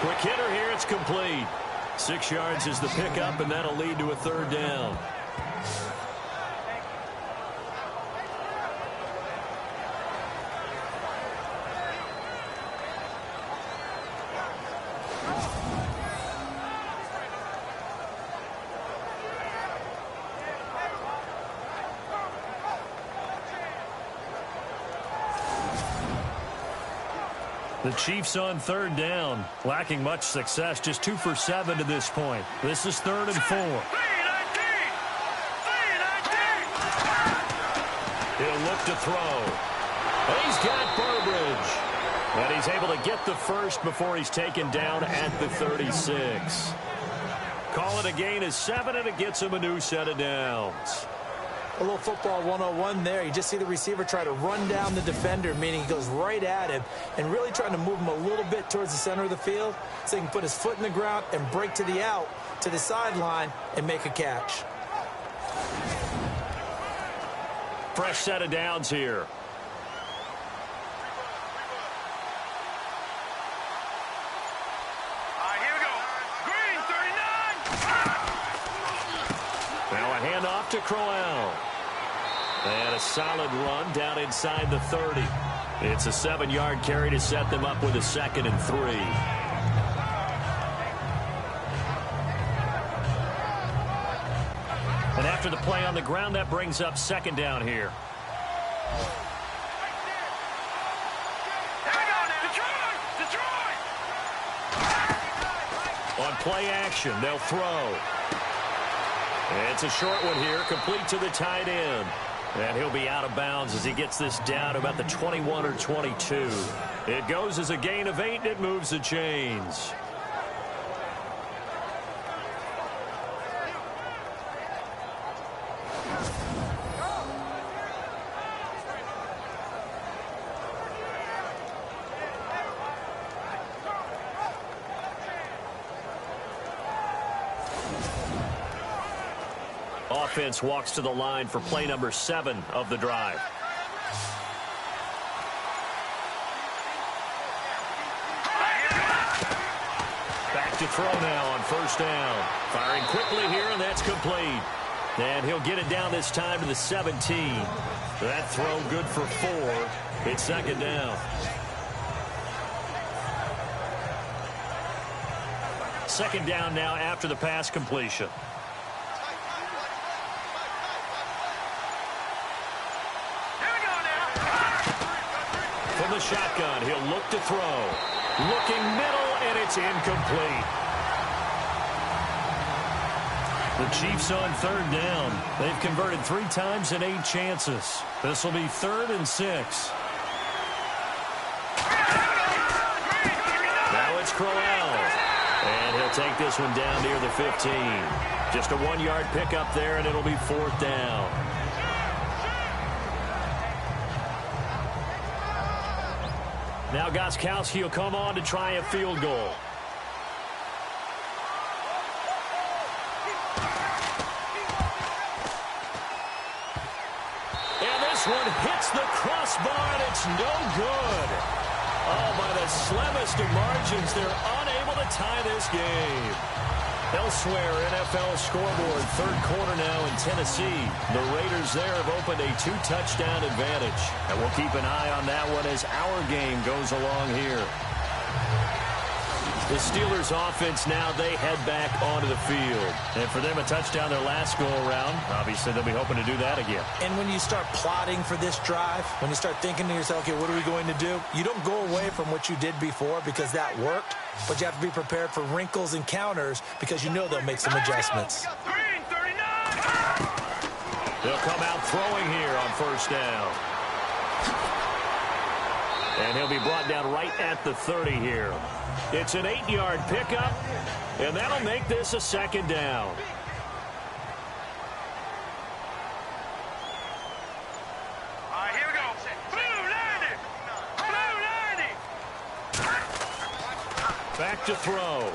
[SPEAKER 2] Quick hitter here, it's complete. 6 yards is the pickup, and that'll lead to a third down. The Chiefs on third down, lacking much success, just 2 for 7 to this point. This is 3rd and 4. He'll look to throw. He's got Burbridge. And he's able to get the first before he's taken down at the 36. Call it a gain of 7, and it gets him a new set of downs.
[SPEAKER 3] A little football 101 there. You just see the receiver try to run down the defender, meaning he goes right at him and really trying to move him a little bit towards the center of the field so he can put his foot in the ground and break to the out, to the sideline, and make a catch.
[SPEAKER 2] Fresh set of downs here.
[SPEAKER 4] Here we go. Green, 39.
[SPEAKER 2] Now a handoff to Crowell. And a solid run down inside the 30. It's a 7-yard carry to set them up with a 2nd and 3. And after the play on the ground, that brings up 2nd down here.
[SPEAKER 4] Here we go now. Detroit!
[SPEAKER 2] On play action, they'll throw. It's a short one here, complete to the tight end. And he'll be out of bounds as he gets this down about the 21 or 22. It goes as a gain of 8, and it moves the chains. Offense walks to the line for play number 7 of the drive. Back to throw now on first down. Firing quickly here, and that's complete. And he'll get it down this time to the 17. That throw good for 4. It's 2nd down. 2nd down now after the pass completion. From the shotgun, he'll look to throw. Looking middle, and it's incomplete. The Chiefs on 3rd down. They've converted 3 times in 8 chances. This will be 3rd and 6. Now it's Crowell. And he'll take this one down near the 15. Just a 1-yard pickup there, and it'll be 4th down. Now Gostkowski will come on to try a field goal. And this one hits the crossbar, and it's no good. Oh, by the slimmest of margins, they're unable to tie this game. Elsewhere, NFL scoreboard, 3rd quarter now in Tennessee. The Raiders there have opened a 2-touchdown advantage. And we'll keep an eye on that one as our game goes along here. The Steelers offense now, they head back onto the field. And for them, a touchdown their last go-around. Obviously, they'll be hoping to do that again.
[SPEAKER 3] And when you start plotting for this drive, when you start thinking to yourself, okay, what are we going to do? You don't go away from what you did before because that worked, but you have to be prepared for wrinkles and counters because you know they'll make some adjustments.
[SPEAKER 4] Green, 39.
[SPEAKER 2] They'll come out throwing here on first down. And he'll be brought down right at the 30 here. It's an 8-yard pickup, and that'll make this a second down.
[SPEAKER 4] All right, here we go. Blue 90. Blue 90.
[SPEAKER 2] Back to throw.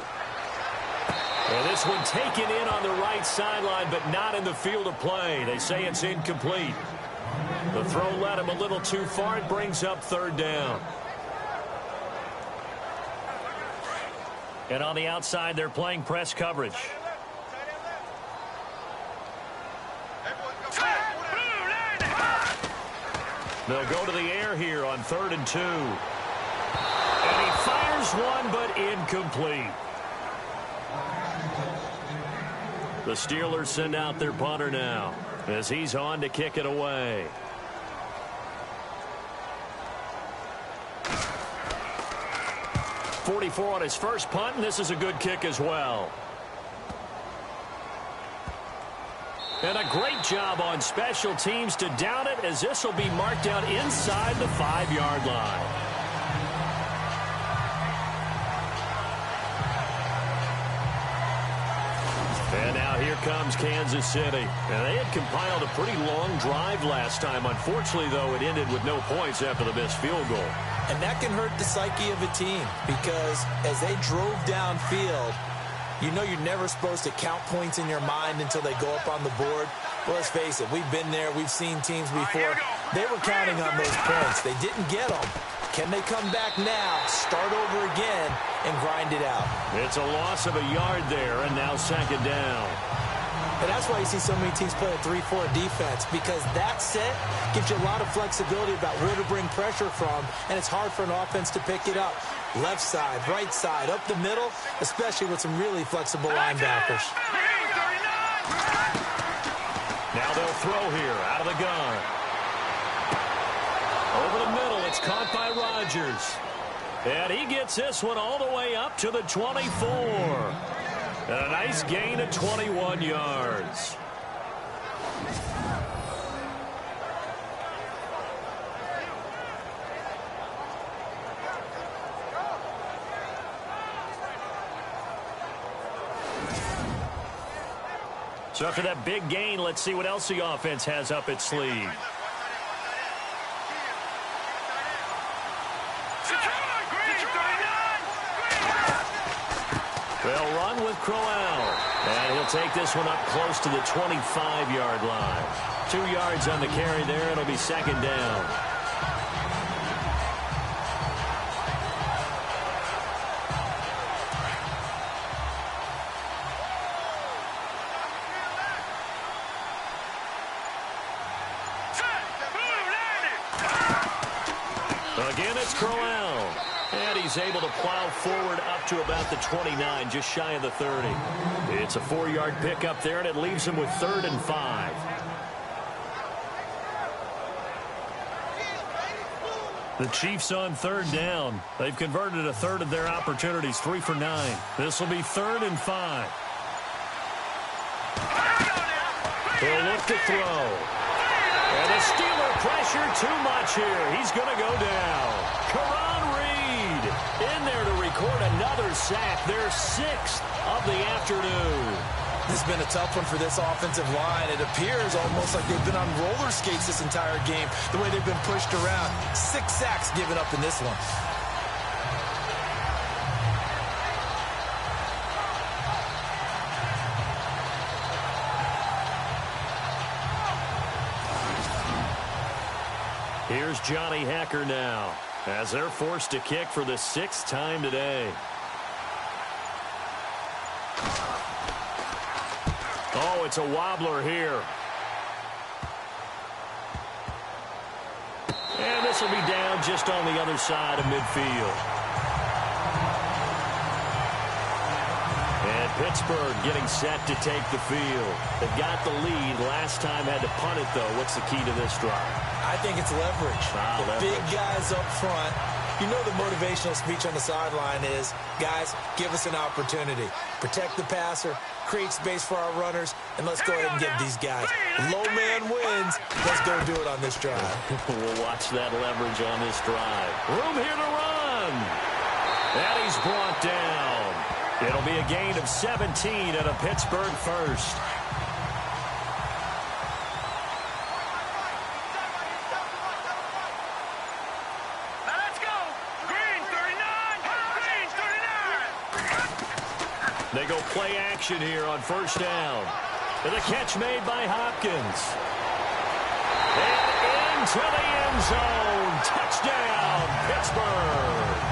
[SPEAKER 2] And this one taken in on the right sideline, but not in the field of play. They say it's incomplete. The throw led him a little too far. It brings up third down. And on the outside, they're playing press coverage. They'll go to the air here on 3rd and 2. And he fires one, but incomplete. The Steelers send out their punter now as he's on to kick it away. .44 on his first punt, and this is a good kick as well. And a great job on special teams to down it, as this will be marked out inside the 5-yard line. And now here comes Kansas City. And they had compiled a pretty long drive last time. Unfortunately, though, it ended with no points after the missed field goal.
[SPEAKER 3] And that can hurt the psyche of a team because as they drove downfield, you know you're never supposed to count points in your mind until they go up on the board. Well, let's face it, we've been there. We've seen teams before. They were counting on those points. They didn't get them. Can they come back now, start over again, and grind it out?
[SPEAKER 2] It's a loss of a yard there, and now second down.
[SPEAKER 3] And that's why you see so many teams play a 3-4 defense, because that set gives you a lot of flexibility about where to bring pressure from, and it's hard for an offense to pick it up. Left side, right side, up the middle, especially with some really flexible linebackers.
[SPEAKER 2] Now they'll throw here out of the gun. Over the middle, it's caught by Rodgers. And he gets this one all the way up to the 24. And a nice gain of 21 yards. So after that big gain, let's see what else the offense has up its sleeve. They'll run with Crowell. And he'll take this one up close to the 25-yard line. 2 yards on the carry there. It'll be second down. Again, it's Crowell. And he's able to plow forward up to about the 29, just shy of the 30. It's a 4-yard pickup there, and it leaves him with 3rd and 5. The Chiefs on 3rd down. They've converted a third of their opportunities, 3 for 9. This will be 3rd and 5. They'll look to throw. And the Steeler pressure too much here. He's going to go down. In there to record another sack, their 6th of the afternoon.
[SPEAKER 3] This has been a tough one for this offensive line. It appears almost like they've been on roller skates this entire game, the way they've been pushed around. 6 sacks given up in this one.
[SPEAKER 2] Here's Johnny Hekker now, as they're forced to kick for the 6th time today. Oh, it's a wobbler here. And this will be down just on the other side of midfield. Pittsburgh getting set to take the field. They've got the lead. Last time had to punt it, though. What's the key to this drive?
[SPEAKER 3] I think it's leverage.
[SPEAKER 2] Leverage.
[SPEAKER 3] Big guys up front. You know the motivational speech on the sideline is, guys, give us an opportunity. Protect the passer, create space for our runners, and let's go ahead and get these guys. Low man wins. Let's go do it on this drive.
[SPEAKER 2] We'll watch that leverage on this drive. Room here to run. And he's brought down. It'll be a gain of 17 and a Pittsburgh first.
[SPEAKER 4] Now let's go. Green 39. Green 39.
[SPEAKER 2] They go play action here on first down. And the catch made by Hopkins. And into the end zone. Touchdown, Pittsburgh.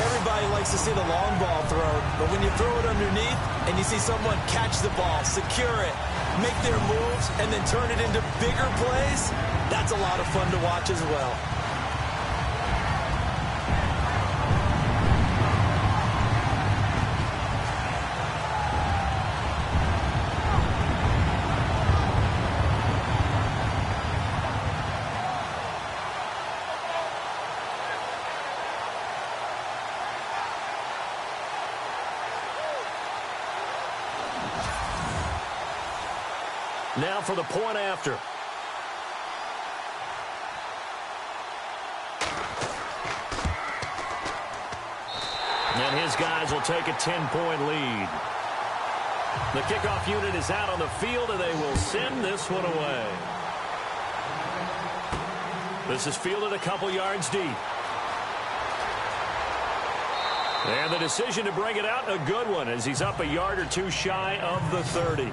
[SPEAKER 3] Everybody likes to see the long ball thrown, but when you throw it underneath and you see someone catch the ball, secure it, make their moves, and then turn it into bigger plays, that's a lot of fun to watch as well.
[SPEAKER 2] Now for the point after. And his guys will take a 10-point lead. The kickoff unit is out on the field, and they will send this one away. This is fielded a couple yards deep. And the decision to bring it out, a good one, as he's up a yard or two shy of the 30.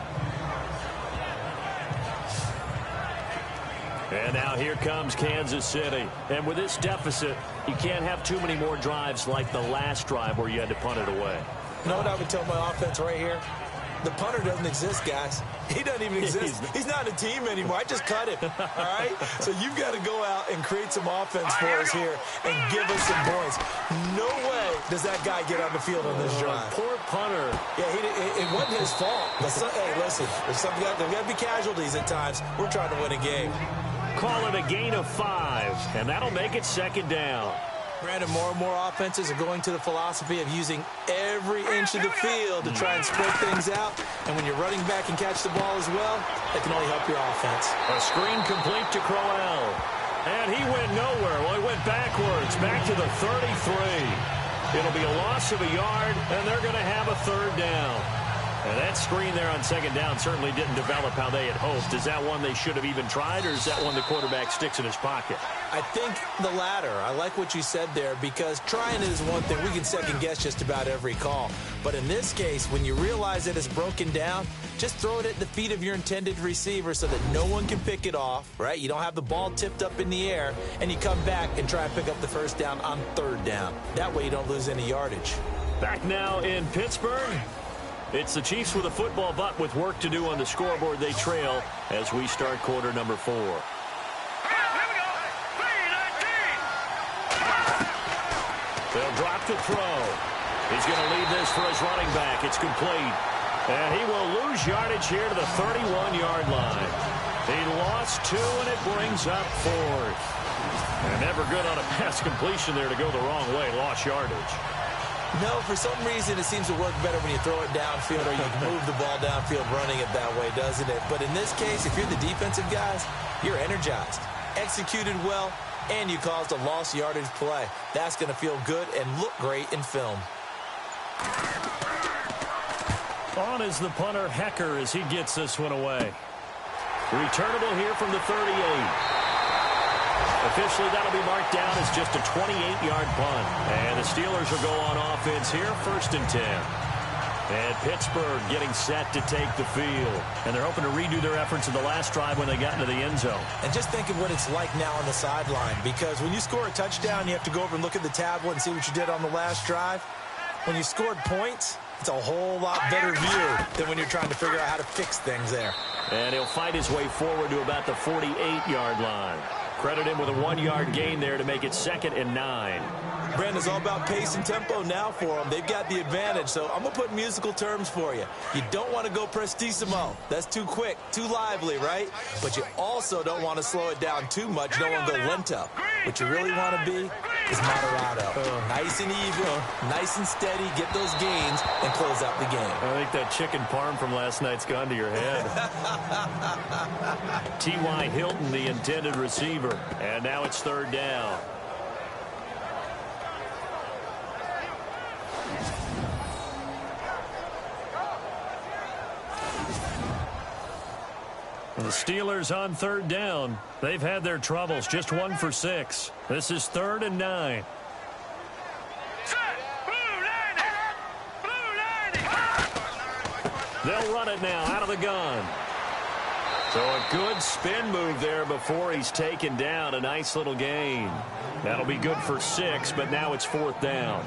[SPEAKER 2] And now here comes Kansas City. And with this deficit, you can't have too many more drives like the last drive where you had to punt it away.
[SPEAKER 3] You know what I would tell my offense right here? The punter doesn't exist, guys. He doesn't even exist. He's not a team anymore. I just cut him, all right? So you've got to go out and create some offense for us here and give us some points. No way does that guy get on the field on this drive.
[SPEAKER 2] Poor punter.
[SPEAKER 3] Yeah, it wasn't his fault. But hey, listen, there's got to be casualties at times. We're trying to win a game.
[SPEAKER 2] Call it a gain of 5, and that'll make it second down.
[SPEAKER 3] Brandon, more and more offenses are going to the philosophy of using every inch of the field to try and spread things out. And when you're running back and catch the ball as well, that can only help your offense.
[SPEAKER 2] A screen complete to Crowell. And he went nowhere. Well, he went backwards, back to the 33. It'll be a loss of a yard, and they're going to have a third down. And that screen there on second down certainly didn't develop how they had hoped. Is that one they should have even tried, or is that one the quarterback sticks in his pocket?
[SPEAKER 3] I think the latter. I like what you said there, because trying it is one thing. We can second guess just about every call. But in this case, when you realize that it's broken down, just throw it at the feet of your intended receiver so that no one can pick it off, right? You don't have the ball tipped up in the air, and you come back and try and pick up the first down on third down. That way you don't lose any yardage.
[SPEAKER 2] Back now in Pittsburgh. It's the Chiefs with a football, but with work to do on the scoreboard. They trail as we start quarter number 4. They'll drop the throw. He's going to leave this for his running back. It's complete. And he will lose yardage here to the 31-yard line. He lost 2, and it brings up 4th. And never good on a pass completion there to go the wrong way. Lost yardage.
[SPEAKER 3] No, for some reason it seems to work better when you throw it downfield or you move the ball downfield running it that way, doesn't it? But in this case, if you're the defensive guys, you're energized, executed well, and you caused a lost yardage play. That's going to feel good and look great in film.
[SPEAKER 2] On is the punter, Hecker, as he gets this one away. Returnable here from the 38. Officially, that'll be marked down as just a 28-yard punt. And the Steelers will go on offense here, 1st and 10. And Pittsburgh getting set to take the field. And they're hoping to redo their efforts in the last drive when they got into the end zone.
[SPEAKER 3] And just think of what it's like now on the sideline, because when you score a touchdown, you have to go over and look at the tablet and see what you did on the last drive. When you scored points, it's a whole lot better view than when you're trying to figure out how to fix things there.
[SPEAKER 2] And he'll fight his way forward to about the 48-yard line. Credit him with a 1-yard gain there to make it 2nd and 9.
[SPEAKER 3] Brandon, it's all about pace and tempo now for them. They've got the advantage, so I'm going to put musical terms for you. You don't want to go prestissimo. That's too quick, too lively, right? But you also don't want to slow it down too much. You don't want to go lento. What you really want to be is moderato. Nice and even, nice and steady, get those gains, and close out the game.
[SPEAKER 2] I think that chicken parm from last night's gone to your head. T.Y. Hilton, the intended receiver. And now it's third down. The Steelers on third down. They've had their troubles, just 1 for 6. This is 3rd and 9. They'll run it now out of the gun. So a good spin move there before he's taken down. A nice little gain. That'll be good for 6, but now it's 4th down.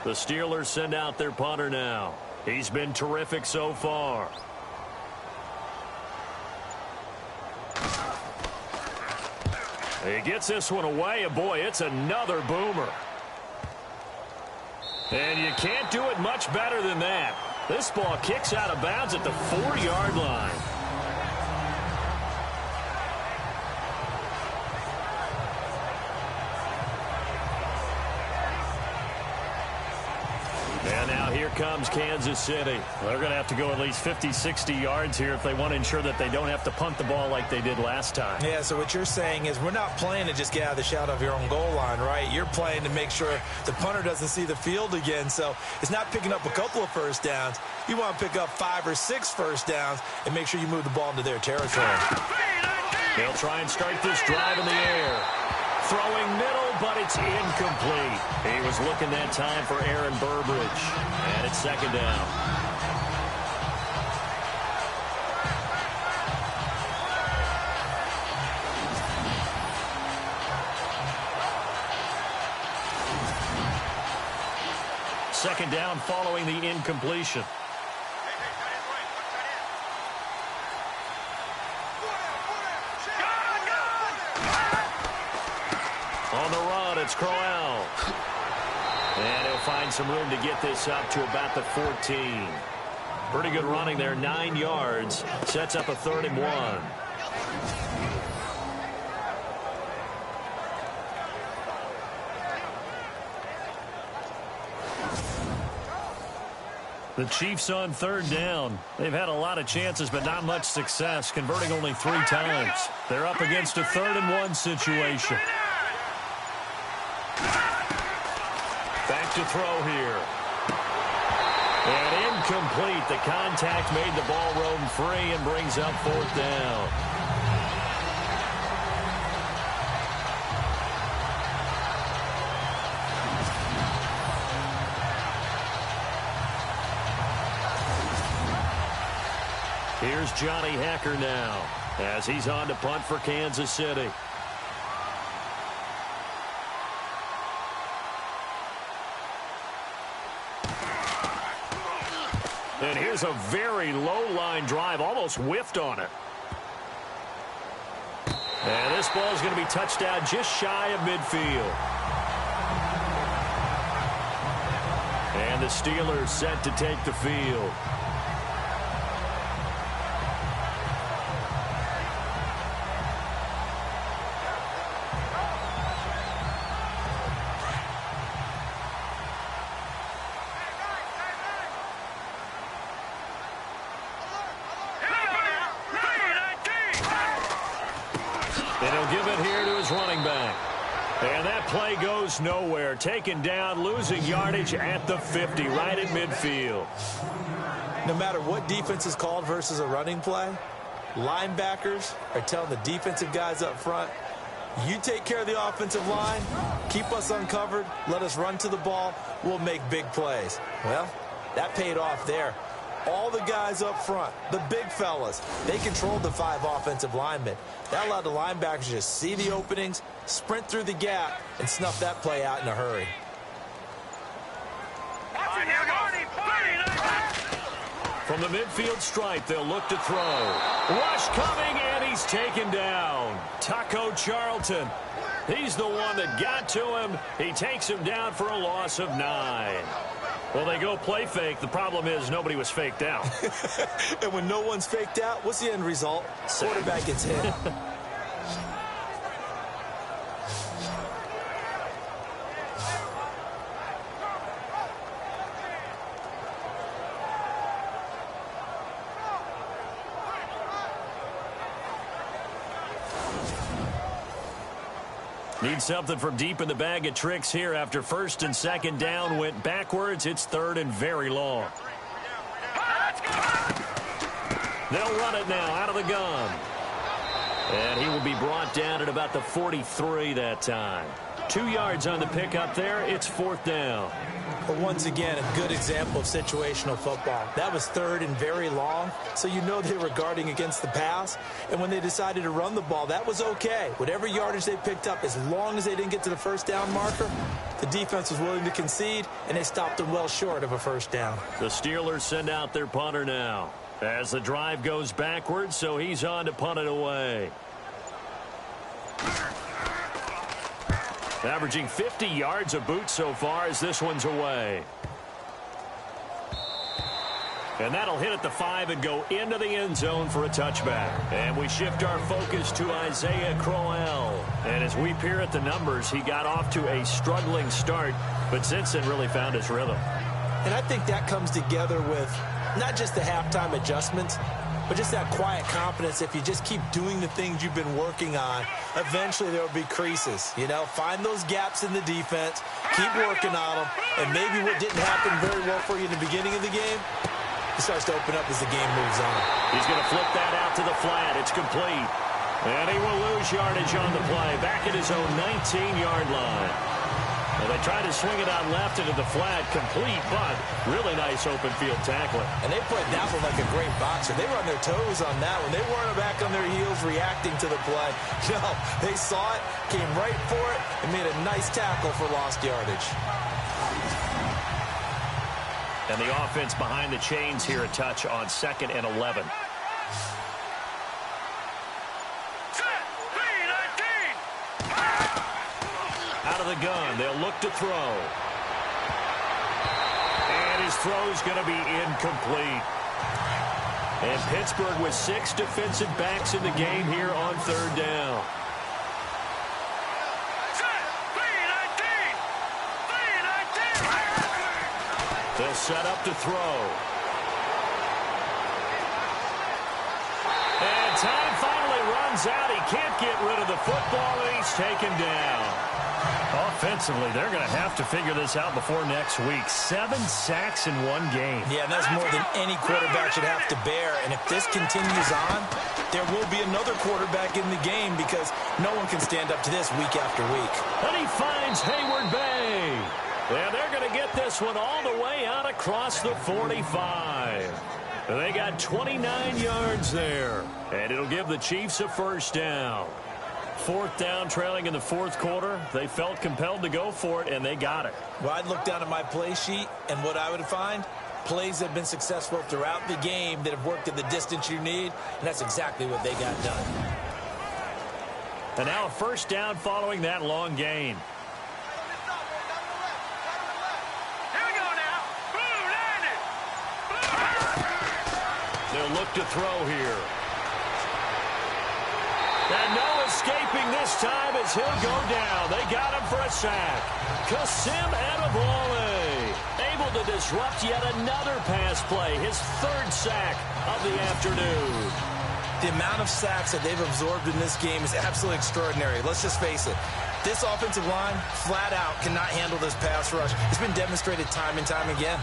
[SPEAKER 2] The Steelers send out their punter now. He's been terrific so far. He gets this one away, and boy, it's another boomer. And you can't do it much better than that. This ball kicks out of bounds at the 4-yard line. And now here comes Kansas City. They're going to have to go at least 50, 60 yards here if they want to ensure that they don't have to punt the ball like they did last time.
[SPEAKER 3] Yeah, so what you're saying is we're not playing to just get out of the shadow of your own goal line, right? You're playing to make sure the punter doesn't see the field again. So it's not picking up a couple of first downs. You want to pick up 5 or 6 first downs and make sure you move the ball into their territory.
[SPEAKER 2] They'll try and start this drive in the air. Throwing middle, but it's incomplete. He was looking that time for Aaron Burbridge. And it's 2nd down. Second down following the incompletion. On the run, it's Crowell. And he'll find some room to get this up to about the 14. Pretty good running there, 9 yards. Sets up a 3rd and 1. The Chiefs on 3rd down. They've had a lot of chances, but not much success, converting only 3 times. They're up against a 3rd and 1 situation. Back to throw here. And incomplete. The contact made the ball roam free and brings up 4th down. Here's Johnny Hecker now as he's on to punt for Kansas City. And here's a very low-line drive, almost whiffed on it. And this ball is going to be touched down just shy of midfield. And the Steelers set to take the field. And he'll give it here to his running back. And that play goes nowhere. Taken down, losing yardage at the 50, right at midfield.
[SPEAKER 3] No matter what defense is called versus a running play, linebackers are telling the defensive guys up front, you take care of the offensive line, keep us uncovered, let us run to the ball, we'll make big plays. Well, that paid off there. All the guys up front, the big fellas, they controlled the 5 offensive linemen. That allowed the linebackers to just see the openings, sprint through the gap, and snuff that play out in a hurry.
[SPEAKER 2] From the midfield stripe, they'll look to throw. Rush coming, and he's taken down. Taco Charlton. He's the one that got to him. He takes him down for a loss of 9. Well, they go play fake. The problem is nobody was faked out.
[SPEAKER 3] And when no one's faked out, what's the end result? Quarterback gets hit.
[SPEAKER 2] Need something from deep in the bag of tricks here after first and second down went backwards. It's third and very long. They'll run it now out of the gun. And he will be brought down at about the 43 that time. 2 yards on the pickup there. It's fourth down.
[SPEAKER 3] But once again, a good example of situational football. That was third and very long, so you know they were guarding against the pass. And when they decided to run the ball, that was okay. Whatever yardage they picked up, as long as they didn't get to the first down marker, the defense was willing to concede, and they stopped them well short of a first down.
[SPEAKER 2] The Steelers send out their punter now as the drive goes backwards, so he's on to punt it away. Averaging 50 yards a boot so far as this one's away. And that'll hit at the 5 and go into the end zone for a touchback. And we shift our focus to Isaiah Crowell. And as we peer at the numbers, he got off to a struggling start, but since then really found his rhythm.
[SPEAKER 3] And I think that comes together with not just the halftime adjustments, but just that quiet confidence. If you just keep doing the things you've been working on, eventually there will be creases. You know, find those gaps in the defense, keep working on them, and maybe what didn't happen very well for you in the beginning of the game, it starts to open up as the game moves on.
[SPEAKER 2] He's going to flip that out to the flat. It's complete. And he will lose yardage on the play. Back at his own 19-yard line. Well, they try to swing it out left into the flat, complete, but really nice open field tackling.
[SPEAKER 3] And they played that one like a great boxer. They were on their toes on that one. They weren't back on their heels reacting to the play. No, they saw it, came right for it, and made a nice tackle for lost yardage.
[SPEAKER 2] And the offense behind the chains here a touch on 2nd and 11. Out of the gun, they'll look to throw. And his throw's going to be incomplete. And Pittsburgh with 6 defensive backs in the game here on third down. They'll set up to throw. And time finally runs out. He can't get rid of the football, and he's taken down. Offensively, they're going to have to figure this out before next week. 7 sacks in one game.
[SPEAKER 3] Yeah, and that's more than any quarterback should have to bear. And if this continues on, there will be another quarterback in the game because no one can stand up to this week after week.
[SPEAKER 2] And he finds Hayward Bay. And they're going to get this one all the way out across the 45. They got 29 yards there. And it'll give the Chiefs a first down. Fourth down, trailing in the fourth quarter. They felt compelled to go for it, and they got it.
[SPEAKER 3] Well, I'd look down at my play sheet, and what I would find, plays that have been successful throughout the game that have worked at the distance you need, and that's exactly what they got done.
[SPEAKER 2] And now a first down following that long gain. They'll look to throw here. And no escaping this time as he'll go down. They got him for a sack. Kasim Edebole able to disrupt yet another pass play. His 3rd sack of the afternoon.
[SPEAKER 3] The amount of sacks that they've absorbed in this game is absolutely extraordinary. Let's just face it. This offensive line, flat out, cannot handle this pass rush. It's been demonstrated time and time again.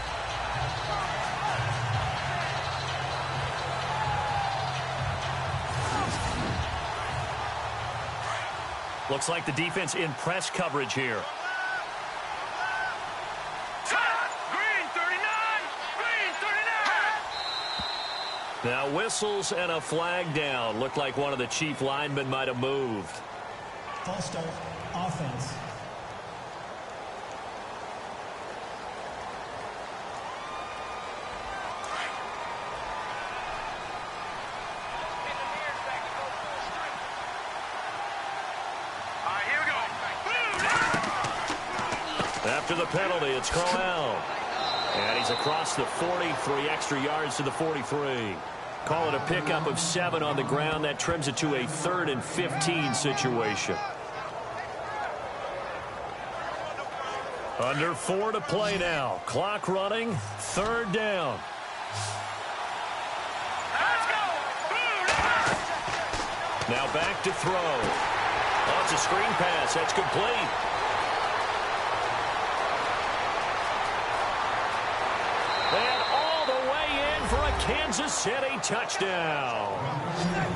[SPEAKER 2] Looks like the defense in press coverage here. Now whistles and a flag down. Looked like one of the Chief linemen might have moved.
[SPEAKER 6] False start, offense.
[SPEAKER 2] After the penalty, it's Crowell. And he's across the 40, 3 extra yards to the 43. Call it a pickup of 7 on the ground. That trims it to a 3rd and 15 situation. Under 4 to play now. Clock running. 3rd down. Now back to throw. Oh, it's a screen pass. That's complete. And all the way in for a Kansas City touchdown.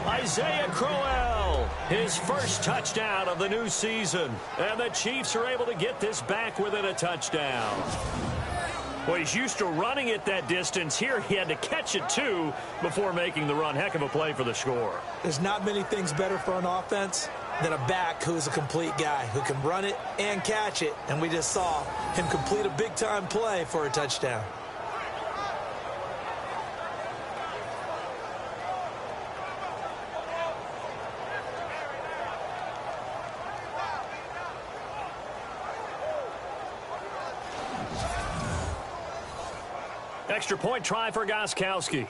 [SPEAKER 2] Isaiah Crowell, his first touchdown of the new season. And the Chiefs are able to get this back within a touchdown. Well, he's used to running it that distance. Here he had to catch it, too, before making the run. Heck of a play for the score.
[SPEAKER 3] There's not many things better for an offense than a back who's a complete guy who can run it and catch it. And we just saw him complete a big-time play for a touchdown.
[SPEAKER 2] Extra point try for Gostkowski.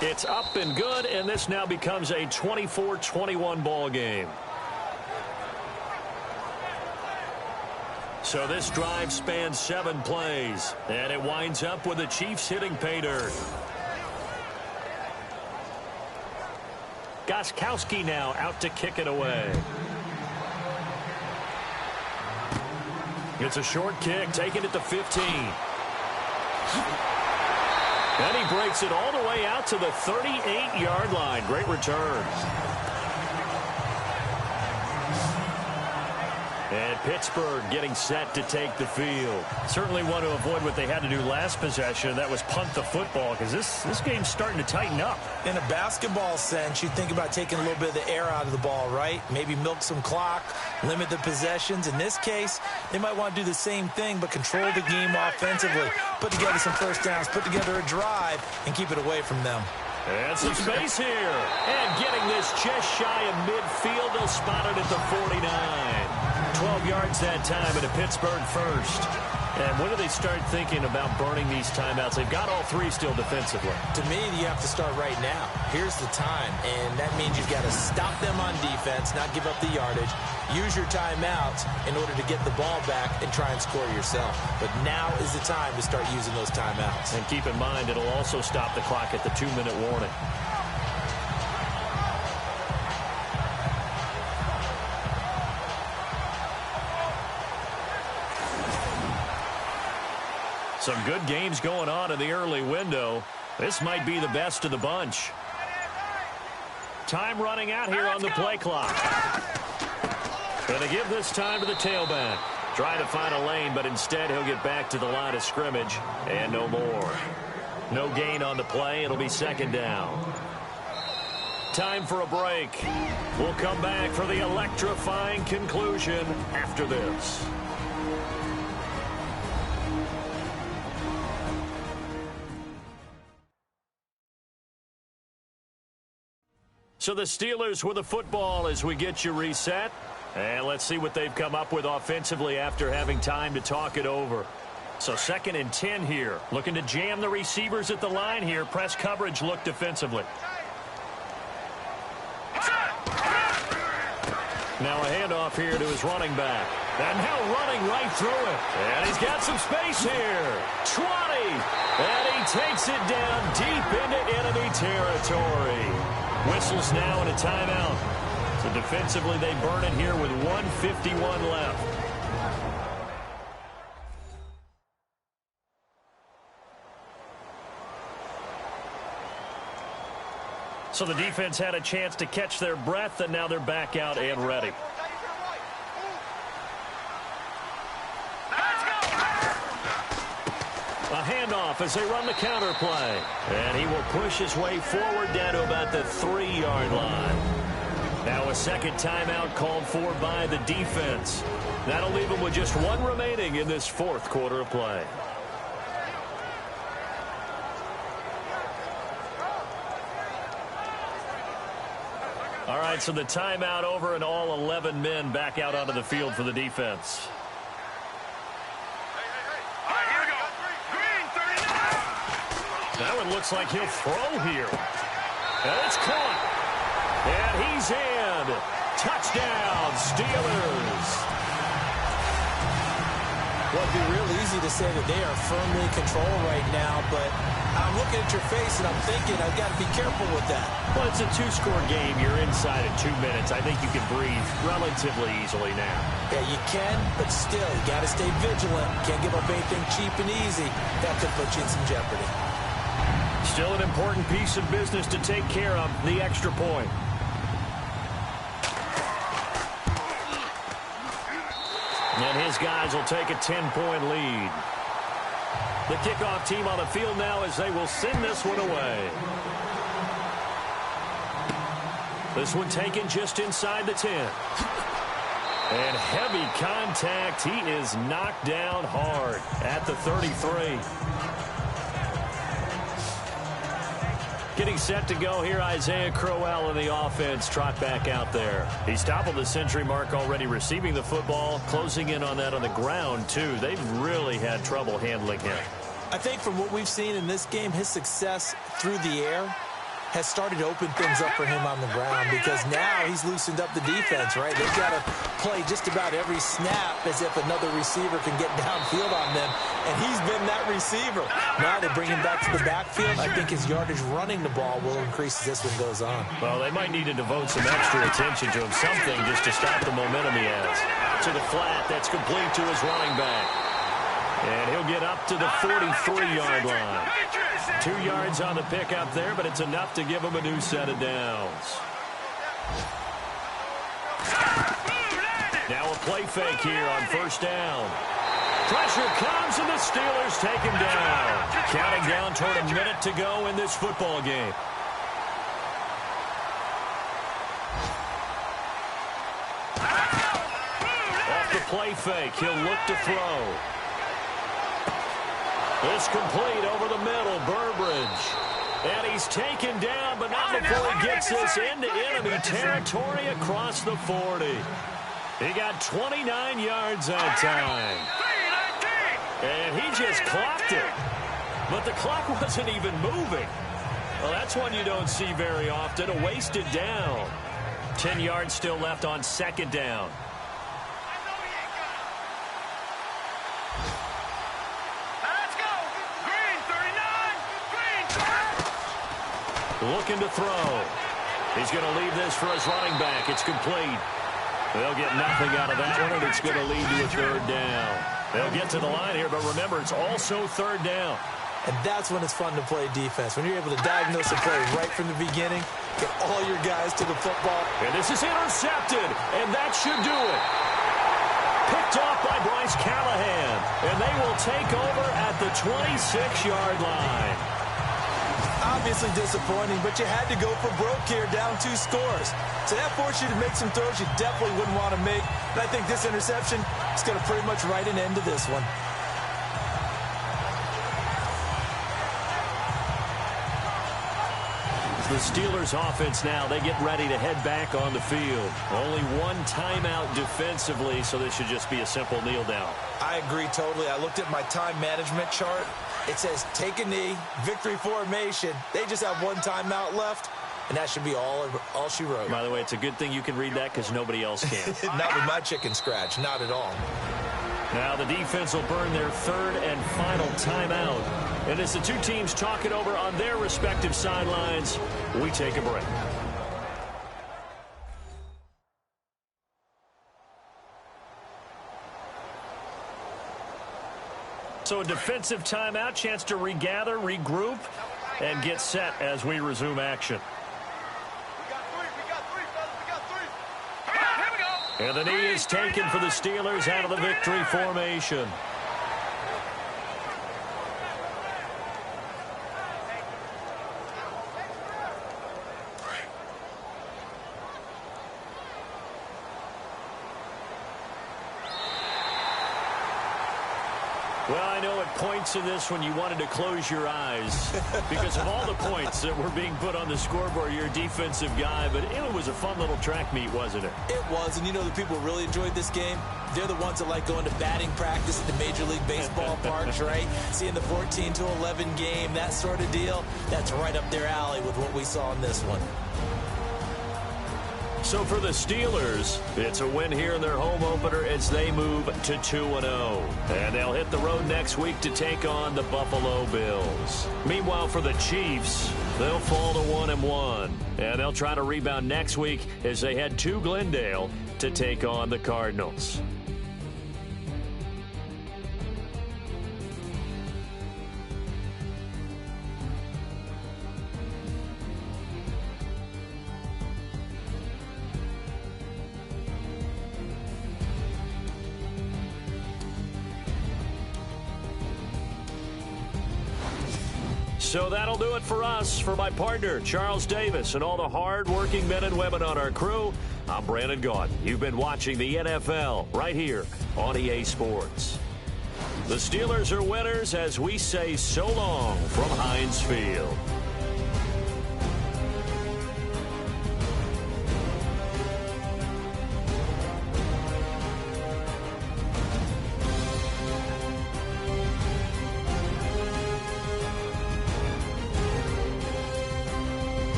[SPEAKER 2] It's up and good, and this now becomes a 24-21 ball game. So this drive spans 7 plays, and it winds up with the Chiefs hitting pay dirt. Gostkowski now out to kick it away. It's a short kick, taking it to 15. And he breaks it all the way out to the 38-yard line. Great return. And Pittsburgh getting set to take the field. Certainly want to avoid what they had to do last possession. That was punt the football, because this game's starting to tighten up.
[SPEAKER 3] In a basketball sense, you think about taking a little bit of the air out of the ball, right? Maybe milk some clock, limit the possessions. In this case, they might want to do the same thing, but control the game offensively. Put together some first downs, put together a drive, and keep it away from them.
[SPEAKER 2] And some space here. And getting this just shy of midfield. They'll spot it at the 49. 12 yards that time at a Pittsburgh first. And when do they start thinking about burning these timeouts? They've got all 3 still defensively.
[SPEAKER 3] To me, you have to start right now. Here's the time, and that means you've got to stop them on defense, not give up the yardage. Use your timeouts in order to get the ball back and try and score yourself. But now is the time to start using those timeouts.
[SPEAKER 2] And keep in mind, it'll also stop the clock at the 2-minute warning. Some good games going on in the early window. This might be the best of the bunch. Time running out here on the play clock. Going to give this time to the tailback. Trying to find a lane, but instead he'll get back to the line of scrimmage. And no more. No gain on the play. It'll be 2nd down. Time for a break. We'll come back for the electrifying conclusion after this. So the Steelers with the football as we get you reset. And let's see what they've come up with offensively after having time to talk it over. So 2nd and 10 here. Looking to jam the receivers at the line here. Press coverage look defensively. Now a handoff here to his running back. And now running right through it. And he's got some space here. 20. And he takes it down deep into enemy territory. Whistles now in a timeout. So defensively, they burn it here with 1:51 left. So the defense had a chance to catch their breath, and now they're back out and ready. A handoff as they run the counter play. And he will push his way forward down to about the 3-yard line. Now a second timeout called for by the defense. That'll leave them with just one remaining in this fourth quarter of play. All right, so the timeout over and all 11 men back out onto the field for the defense.
[SPEAKER 4] All right, here we go. Green, 39.
[SPEAKER 2] That one looks like he'll throw here. And it's caught. And he's in. Touchdown, Steelers.
[SPEAKER 3] Well, it'd be real easy to say that they are firmly in control right now, but I'm looking at your face and I'm thinking I've got to be careful with that.
[SPEAKER 2] Well, it's a 2-score game. You're inside in 2 minutes. I think you can breathe relatively easily now.
[SPEAKER 3] Yeah, you can, but still, you got to stay vigilant. Can't give up anything cheap and easy. That could put you in some jeopardy.
[SPEAKER 2] Still an important piece of business to take care of, the extra point. And his guys will take a 10-point lead. The kickoff team on the field now as they will send this one away. This one taken just inside the 10. And heavy contact. He is knocked down hard at the 33. Getting set to go here, Isaiah Crowell in the offense. Trot back out there. He's toppled the century mark already receiving the football. Closing in on that on the ground, too. They've really had trouble handling him.
[SPEAKER 3] I think from what we've seen in this game, his success through the air has started to open things up for him on the ground because now he's loosened up the defense, right? They've got to play just about every snap as if another receiver can get downfield on them, and he's been that receiver. Now they bring him back to the backfield. I think his yardage running the ball will increase as this one goes on.
[SPEAKER 2] Well, they might need to devote some extra attention to him, something just to stop the momentum he has. To the flat, that's complete to his running back. And he'll get up to the 43-yard line. 2 yards on the pickup there, but it's enough to give him a new set of downs. Now a play fake here on first down. Pressure comes, and the Steelers take him down. Counting down toward a minute to go in this football game. Off the play fake, he'll look to throw. It's complete over the middle, Burbridge. And he's taken down, but not before he gets this into enemy territory across the 40. He got 29 yards that time. And he just clocked it. But the clock wasn't even moving. Well, that's one you don't see very often, a wasted down. 10 yards still left on second down. Looking to throw. He's going to leave this for his running back. It's complete. They'll get nothing out of that one, and it's going to lead to a third down. They'll get to the line here, but remember, it's also third down.
[SPEAKER 3] And that's when it's fun to play defense. When you're able to diagnose a play right from the beginning, get all your guys to the football.
[SPEAKER 2] And this is intercepted, and that should do it. Picked off by Bryce Callahan, and they will take over at the 26-yard line.
[SPEAKER 3] Obviously disappointing, but you had to go for broke here, down 2 scores. So that forced you to make some throws you definitely wouldn't want to make. But I think this interception is going to pretty much write an end to this one.
[SPEAKER 2] The Steelers offense now, they get ready to head back on the field. Only one timeout defensively, so this should just be a simple kneel down.
[SPEAKER 3] I agree totally. I looked at my time management chart. It says take a knee, victory formation. They just have one timeout left, and that should be all she wrote.
[SPEAKER 2] By the way, it's a good thing you can read that because nobody else can.
[SPEAKER 3] Not with my chicken scratch, not at all.
[SPEAKER 2] Now the defense will burn their third and final timeout. And as the two teams talk it over on their respective sidelines, we take a break. So a defensive timeout, chance to regather, regroup, and get set as we resume action. And the knee is taken for the Steelers out of the victory formation. Well, I know at points in this when you wanted to close your eyes because of all the points that were being put on the scoreboard. You're a defensive guy, but it was a fun little track meet, wasn't it?
[SPEAKER 3] It was, and you know the people who really enjoyed this game? They're the ones that like going to batting practice at the Major League Baseball parks, right? Seeing the 14-11 game, that sort of deal. That's right up their alley with what we saw in this one.
[SPEAKER 2] So for the Steelers, it's a win here in their home opener as they move to 2-0. And they'll hit the road next week to take on the Buffalo Bills. Meanwhile, for the Chiefs, they'll fall to 1-1. And they'll try to rebound next week as they head to Glendale to take on the Cardinals. So that'll do it for us. For my partner, Charles Davis, and all the hard-working men and women on our crew, I'm Brandon Gaudin. You've been watching the NFL right here on EA Sports. The Steelers are winners as we say so long from Heinz Field.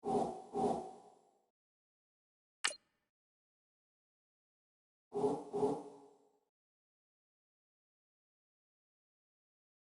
[SPEAKER 1] All